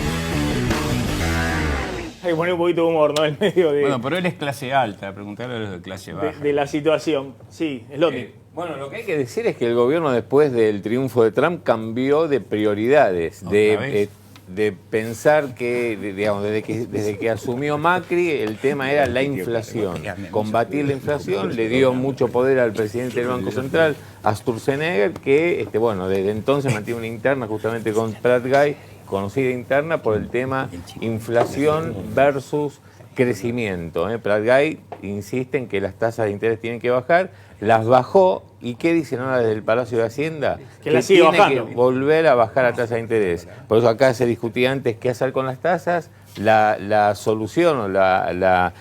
Hay que poner un poquito de humor, ¿no? En medio de... Bueno, pero él es clase alta, preguntarle a los de clase baja. de la situación. Sí, Slotti. Bueno, lo que hay que decir es que el gobierno después del triunfo de Trump cambió de prioridades, de pensar que, digamos, desde que asumió Macri, el tema era la inflación. Combatir la inflación, le dio mucho poder al presidente del Banco Central, a Sturzenegger, que, bueno, desde entonces mantiene una interna justamente con Prat Guy, conocida interna por el tema inflación versus crecimiento. Prat Guy insiste en que las tasas de interés tienen que bajar, las bajó, ¿y qué dicen ahora desde el Palacio de Hacienda? Que la sigue tiene bajando. que volver a bajar la tasa de interés. Por eso acá se discutía antes qué hacer con las tasas, la solución o la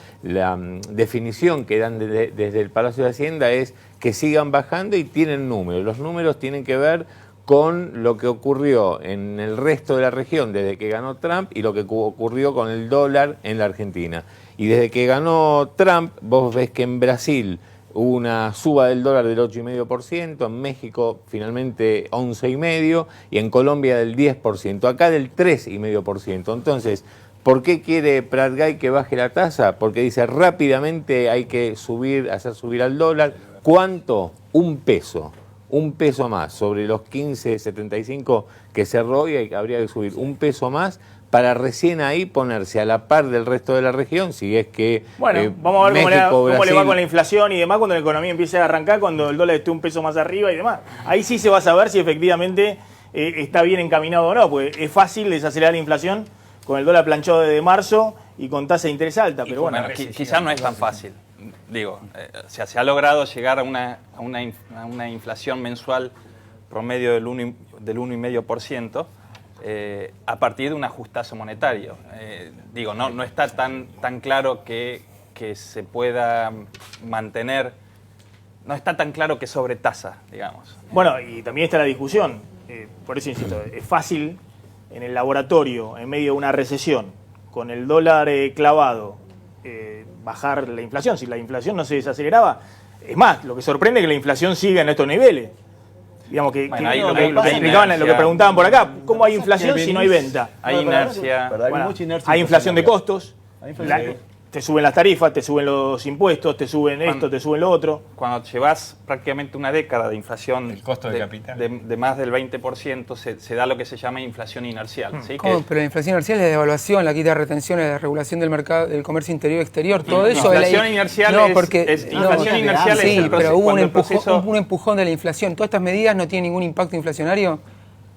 definición que dan desde el Palacio de Hacienda es que sigan bajando y tienen números. Los números tienen que ver con lo que ocurrió en el resto de la región desde que ganó Trump y lo que ocurrió con el dólar en la Argentina. Y desde que ganó Trump, vos ves que en Brasil hubo una suba del dólar del 8,5%, en México finalmente 11,5% y en Colombia del 10%, acá del 3,5%. Entonces, ¿por qué quiere Prat Guy que baje la tasa? Porque dice rápidamente hay que hacer subir al dólar. ¿Cuánto? $1. $1 más sobre los 15,75 que cerró y habría que subir $1 más para recién ahí ponerse a la par del resto de la región, si es que bueno, vamos a ver México, cómo le va Brasil... con la inflación y demás cuando la economía empiece a arrancar, cuando el dólar esté $1 más arriba y demás. Ahí sí se va a saber si efectivamente está bien encaminado o no, porque es fácil desacelerar la inflación con el dólar planchado desde marzo y con tasa de interés alta, pero bueno. Quizás no es tan fácil. Digo, se ha logrado llegar a una inflación mensual promedio del 1,5%. A partir de un ajustazo monetario. Digo, no está tan claro que se pueda mantener, no está tan claro que sobretasa, digamos. Bueno, y también está la discusión, por eso insisto, es fácil en el laboratorio, en medio de una recesión, con el dólar clavado, bajar la inflación. Si la inflación no se desaceleraba, es más, lo que sorprende es que la inflación siga en estos niveles. Digamos que, bueno, lo que explicaban, lo que preguntaban por acá, ¿cómo hay inflación si no hay venta? Hay inercia. Bueno, hay inflación de costos, te suben las tarifas, te suben los impuestos, te suben esto, te suben lo otro. Cuando llevas prácticamente una década de inflación, el costo de capital de más del 20%, se da lo que se llama inflación inercial. ¿Sí? ¿Cómo? Pero la inflación inercial es la devaluación, la quita de retenciones, la regulación del mercado, del comercio interior exterior, todo eso. Inflación inercial inflación inercial sí, es el pero hubo proceso, un empujón de la inflación. ¿Todas estas medidas no tienen ningún impacto inflacionario?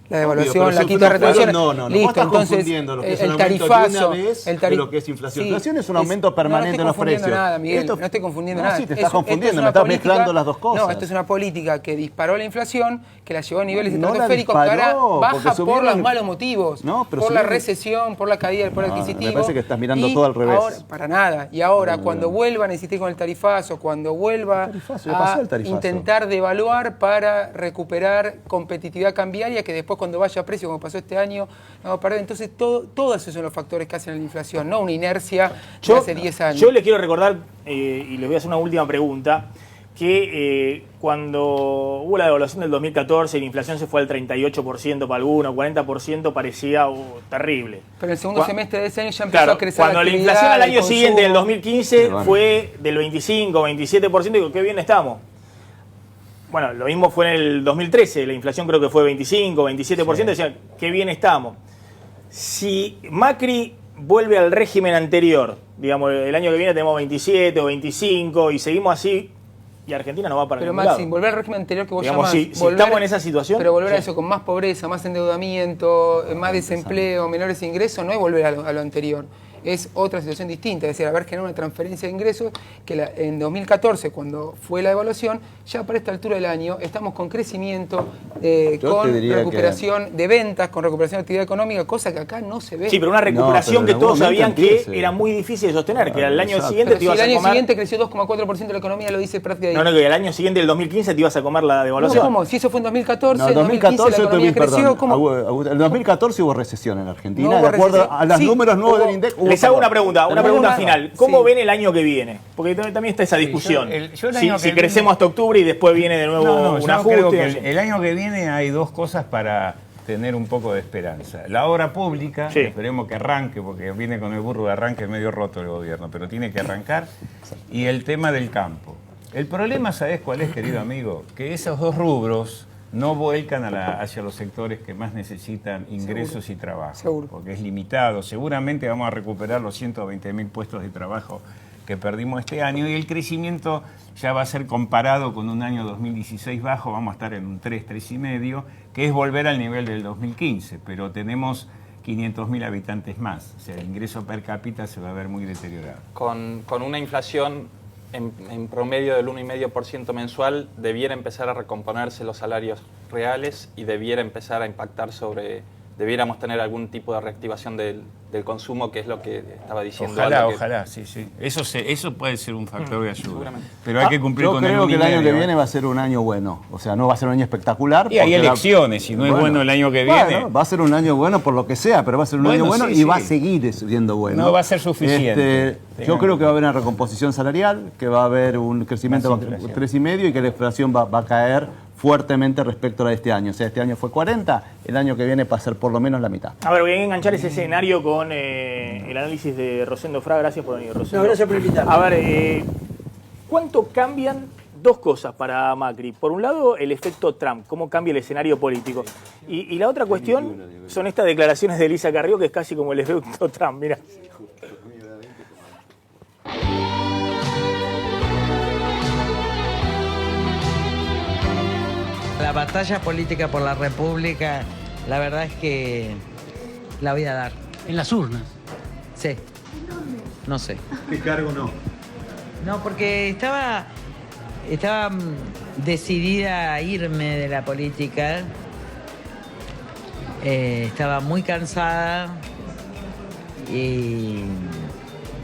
La devaluación, la quita de retenciones. No. Listo, entonces lo que es el un tarifazo, de lo que es inflación. Inflación es un aumento permanente en los precios. Nada, Miguel, no estoy confundiendo nada. Sí, te estás confundiendo, me estás mezclando las dos cosas. No, esto es una política que disparó la inflación, que la llevó a niveles estratosféricos, que ahora baja por los malos motivos, por la recesión, por la caída del poder adquisitivo. Me parece que estás mirando todo al revés. Ahora, para nada. Y ahora, cuando vuelvan a insistir con el tarifazo, cuando vuelva a intentar devaluar para recuperar competitividad cambiaria, que después cuando vaya a precio, como pasó este año, vamos a perder. Entonces, todos esos son los factores que hacen la inflación, no una inercia de hace 10 años. Yo les quiero recordar, y les voy a hacer una última pregunta, que cuando hubo la devaluación del 2014 y la inflación se fue al 38% para algunos, 40%, parecía terrible. Pero el segundo semestre de ese año ya empezó a crecer cuando la inflación al año siguiente, del 2015, fue del 25, 27%, digo, qué bien estamos. Bueno, lo mismo fue en el 2013, la inflación creo que fue 25, 27%, decían, qué bien estamos. Si Macri vuelve al régimen anterior, digamos, el año que viene tenemos 27 o 25 y seguimos así, Y Argentina no va para Pero ningún Maxi, lado. volver al régimen anterior que vos Digamos, llamás. si estamos en esa situación... Pero volver a sí. eso con más pobreza, más endeudamiento, más desempleo, menores ingresos, no es volver a lo anterior. Es otra situación distinta, es decir, haber generado una transferencia de ingresos que en 2014, cuando fue la evaluación, ya para esta altura del año estamos con crecimiento, con recuperación de ventas, con recuperación de actividad económica, cosa que acá no se ve. Sí, pero una recuperación que todos sabían que era muy difícil de sostener, que al año siguiente te ibas a comer... el año siguiente creció 2,4% de la economía, lo dice prácticamente. No, que el año siguiente, el 2015, te ibas a comer la devaluación. No, ¿cómo? Si eso fue en 2014, No, en 2015 la economía creció, ¿cómo? En 2014 hubo recesión en Argentina, No hubo de acuerdo recesión. a los Sí, números nuevos del INDEC. Les hago una pregunta final. ¿Cómo Sí. ven el año que viene? Porque también está esa discusión. yo el año si que crecemos viene- hasta octubre y después viene de nuevo un yo ajuste. creo que no sé. el año que viene hay dos cosas para tener un poco de esperanza. La obra pública, Sí. esperemos que arranque, porque viene con el burro de arranque medio roto el gobierno, pero tiene que arrancar. Y el tema del campo. El problema, ¿sabés cuál es, querido amigo? Que esos dos rubros no vuelcan hacia los sectores que más necesitan ingresos y trabajo, porque es limitado. Seguramente vamos a recuperar los 120.000 puestos de trabajo que perdimos este año y el crecimiento ya va a ser comparado con un año 2016 bajo, vamos a estar en un 3, 3,5, que es volver al nivel del 2015, pero tenemos 500.000 habitantes más, o sea, el ingreso per cápita se va a ver muy deteriorado. Con una inflación en promedio del 1,5% mensual, debiera empezar a recomponerse los salarios reales y debiera empezar a impactar debiéramos tener algún tipo de reactivación del consumo, que es lo que estaba diciendo. Ojalá, sí. Eso puede ser un factor de ayuda. Pero hay que cumplir Yo con creo que el año que ¿eh? viene va a ser un año bueno. O sea, no va a ser un año espectacular. Y hay porque elecciones, si no es bueno el año que viene. Bueno, va a ser un año bueno por lo que sea, pero va a ser un año bueno y va a seguir siendo bueno. No va a ser suficiente. Yo creo que va a haber una recomposición salarial, que va a haber un crecimiento de 3,5 y que la inflación va a caer fuertemente respecto a la de este año. O sea, este año fue 40, el año que viene va a ser por lo menos la mitad. A ver, voy a enganchar ese escenario con el análisis de Rosendo Fra. Gracias por venir, Rosendo. No, gracias por invitarme. A ver, ¿cuánto cambian dos cosas para Macri? Por un lado, el efecto Trump, cómo cambia el escenario político. Y la otra cuestión son estas declaraciones de Elisa Carrió, que es casi como el efecto Trump. Mira. La batalla política por la República, la verdad es que la voy a dar. ¿En las urnas? Sí. No sé. ¿Qué cargo no? No, porque estaba decidida a irme de la política. Estaba muy cansada y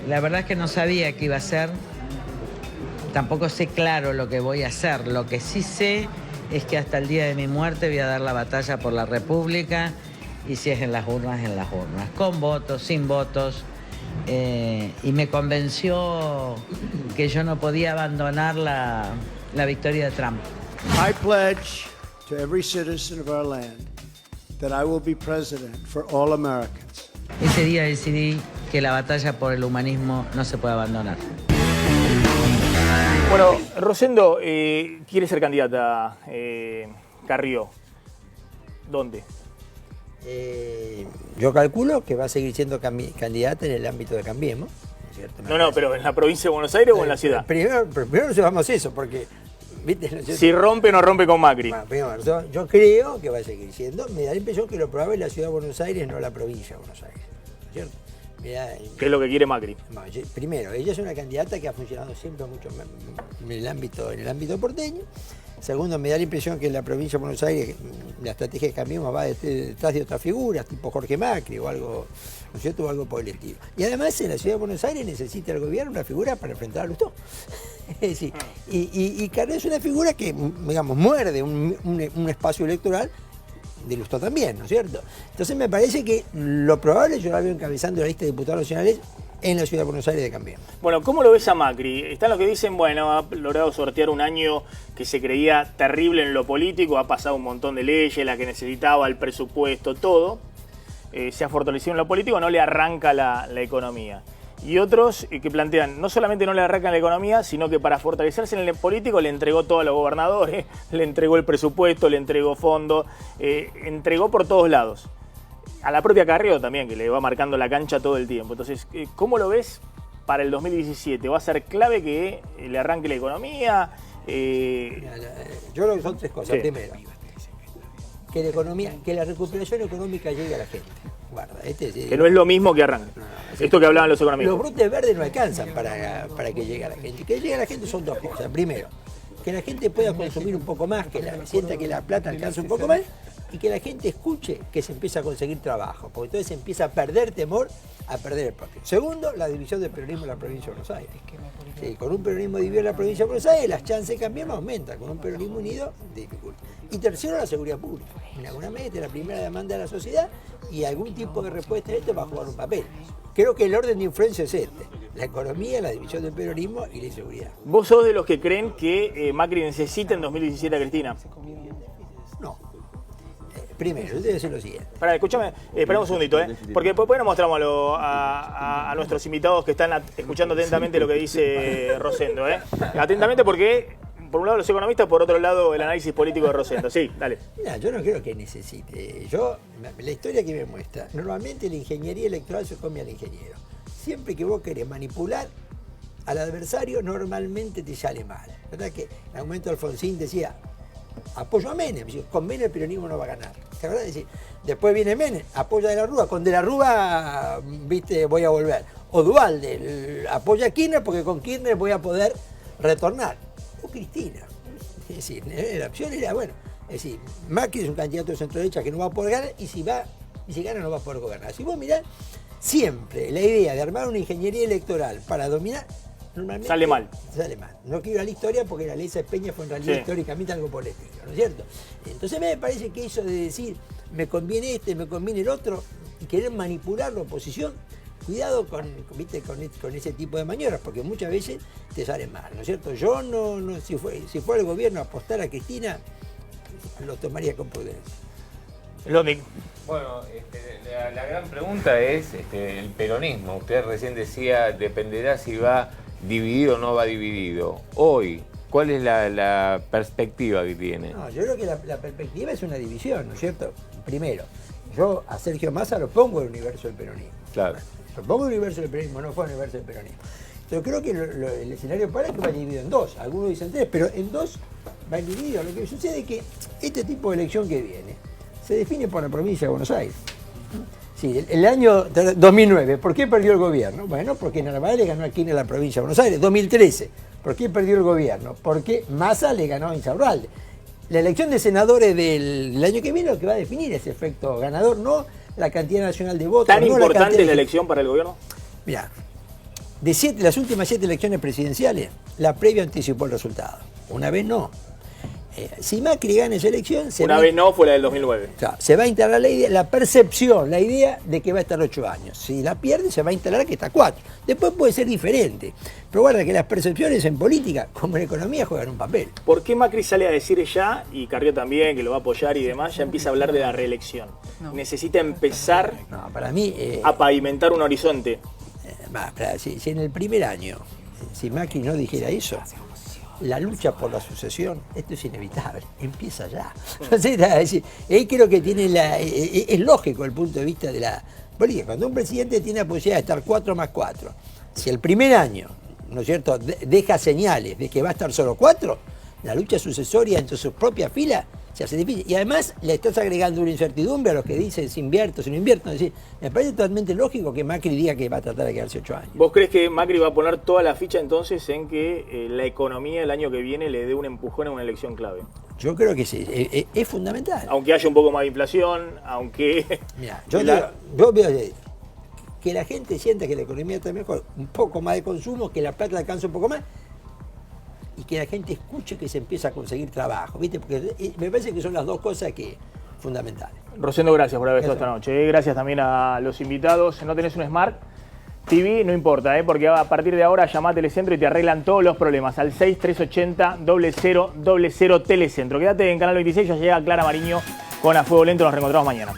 la verdad es que no sabía qué iba a hacer. Tampoco sé claro lo que voy a hacer. Lo que sí sé es que hasta el día de mi muerte voy a dar la batalla por la República, y si es en las urnas, con votos, sin votos. Y me convenció que yo no podía abandonar la victoria de Trump. I pledge to every citizen of our land that I will be president for all Americans. Ese día decidí que la batalla por el humanismo no se puede abandonar. Bueno, Rosendo quiere ser candidata Carrió. ¿Dónde? Yo calculo que va a seguir siendo candidata en el ámbito de Cambiemos, ¿no es cierto? No, pero ¿en la provincia de Buenos Aires o en la ciudad? Primero llevamos eso, porque... ¿viste? Si rompe o no rompe con Macri. Bueno, primero, yo creo que va a seguir siendo. Me da la impresión que lo probable es la ciudad de Buenos Aires, no la provincia de Buenos Aires, ¿no es cierto? ¿Qué es lo que quiere Macri? Primero, ella es una candidata que ha funcionado siempre mucho en el ámbito porteño. Segundo, me da la impresión que en la provincia de Buenos Aires la estrategia de Cambiemos va detrás de otras figuras, tipo Jorge Macri o algo, ¿no es cierto? O algo por el estilo. Y además en la ciudad de Buenos Aires necesita el gobierno una figura para enfrentar a Lustó. Es decir, y Carrió es una figura que, digamos, muerde un espacio electoral de Lustó también, ¿no es cierto? Entonces me parece que lo probable, yo la veo encabezando la lista de diputados nacionales en la ciudad de Buenos Aires de Cambiemos. Bueno, ¿cómo lo ves a Macri? Están los que dicen, bueno, ha logrado sortear un año que se creía terrible en lo político, ha pasado un montón de leyes, la que necesitaba, el presupuesto, todo. Se ha fortalecido en lo político, no le arranca la economía. Y otros que plantean, no solamente no le arrancan la economía, sino que para fortalecerse en el político le entregó todo a los gobernadores, le entregó el presupuesto, le entregó fondos, entregó por todos lados. A la propia Carrió también, que le va marcando la cancha todo el tiempo. Entonces, ¿cómo lo ves para el 2017? ¿Va a ser clave que le arranque la economía? Yo creo que son tres cosas. Sí. Primero, que la economía, que la recuperación económica llegue a la gente. Guarda, que no es lo mismo que arranque. Esto que hablaban los economistas. Los brotes verdes no alcanzan para que llegue a la gente. Que llegue a la gente son dos cosas. Primero, que la gente pueda consumir un poco más, que sienta que la plata alcanza un poco más, y que la gente escuche que se empieza a conseguir trabajo, porque entonces se empieza a perder temor a perder el propio. Segundo, la división del peronismo en la provincia de Buenos Aires. Sí, con un peronismo dividido en la provincia de Buenos Aires, las chances de cambiar no aumentan. Con un peronismo unido, dificulta. Y tercero, la seguridad pública. En alguna medida, esta es la primera demanda de la sociedad y algún tipo de respuesta a esto va a jugar un papel. Creo que el orden de influencia es este: la economía, la división del peronismo y la inseguridad. ¿Vos sos de los que creen que Macri necesita en 2017 a Cristina? No. Primero, yo te voy a decir lo siguiente. Pará, escúchame, esperamos un segundito, porque después nos mostramos a nuestros invitados que están escuchando atentamente lo que dice Rosendo. Atentamente porque, por un lado los economistas, por otro lado el análisis político de Rosendo. Sí, dale. Mira, yo no creo que necesite. La historia que me muestra, normalmente la ingeniería electoral se come al ingeniero. Siempre que vos querés manipular al adversario, normalmente te sale mal. ¿Verdad que en algún momento Alfonsín decía, apoyo a Menem, con Menem el peronismo no va a ganar? ¿Te acuerdas? Después viene Menem, apoya a De la Rúa, con De la Rúa, viste, voy a volver. O Duhalde, apoya a Kirchner porque con Kirchner voy a poder retornar. O Cristina. Es decir, la opción era, bueno, es decir, Macri es un candidato de centro derecha que no va a poder ganar y si gana no va a poder gobernar. Si vos mirás, siempre la idea de armar una ingeniería electoral para dominar, normalmente sale mal. Sale mal. No quiero ir a la historia porque la ley de Peña fue en realidad históricamente algo político, ¿no es cierto? Entonces me parece que eso de decir, me conviene este, me conviene el otro, y querer manipular la oposición, cuidado con ese tipo de maniobras, porque muchas veces te salen mal, ¿no es cierto? Yo si fuera el gobierno a apostar a Cristina, lo tomaría con prudencia. Lónic. Bueno, la gran pregunta es el peronismo. Usted recién decía, dependerá si va dividido o no va dividido. Hoy, ¿cuál es la perspectiva que tiene? No, yo creo que la perspectiva es una división, ¿no es cierto? Primero, yo a Sergio Massa lo pongo en el universo del peronismo. Claro. Lo pongo en el universo del peronismo, no fue en el universo del peronismo. Yo creo que el escenario para que va dividido en dos. Algunos dicen tres, pero en dos va dividido. Lo que sucede es que este tipo de elección que viene se define por la provincia de Buenos Aires. Sí, el año 2009, ¿por qué perdió el gobierno? Bueno, porque Narváez le ganó a Kirchner en la provincia de Buenos Aires. 2013, ¿por qué perdió el gobierno? Porque Massa le ganó a Insaurralde. La elección de senadores del año que viene es lo que va a definir ese efecto ganador, no la cantidad nacional de votos. ¿Tan no importante es la elección para el gobierno? Mirá, de las últimas 7 elecciones presidenciales, la previa anticipó el resultado. Una vez no. Si Macri gana esa elección... Una vez no, fue la del 2009. O sea, se va a instalar la percepción, la idea de que va a estar 8 años. Si la pierde, se va a instalar que está 4. Después puede ser diferente. Pero guarda que las percepciones en política, como en economía, juegan un papel. ¿Por qué Macri sale a decir ya, y Carrió también, que lo va a apoyar y demás, ya empieza a hablar de la reelección? Necesita empezar para mí, a pavimentar un horizonte. Si en el primer año, si Macri no dijera eso, la lucha por la sucesión, esto es inevitable, empieza ya. Creo que es lógico el punto de vista de la política. Cuando un presidente tiene la posibilidad de estar 4 más 4, si el primer año, ¿no es cierto?, deja señales de que va a estar solo 4, la lucha sucesoria entre sus propias filas se hace difícil. Y además le estás agregando una incertidumbre a los que dicen si invierto, si no invierto. Es decir, me parece totalmente lógico que Macri diga que va a tratar de quedarse 8 años. ¿Vos crees que Macri va a poner toda la ficha entonces en que la economía el año que viene le dé un empujón en una elección clave? Yo creo que sí, es fundamental. Aunque haya un poco más de inflación, aunque... Mira, yo veo que la gente sienta que la economía está mejor, un poco más de consumo, que la plata alcanza un poco más, y que la gente escuche que se empieza a conseguir trabajo, ¿viste? Porque me parece que son las dos cosas fundamentales. Rosendo, gracias por haber estado esta noche. Gracias también a los invitados. No tenés un Smart TV, no importa, porque a partir de ahora llamá a Telecentro y te arreglan todos los problemas. Al 6380-0000 Telecentro. Quédate en Canal 26, ya llega Clara Mariño con A Fuego Lento. Nos reencontramos mañana.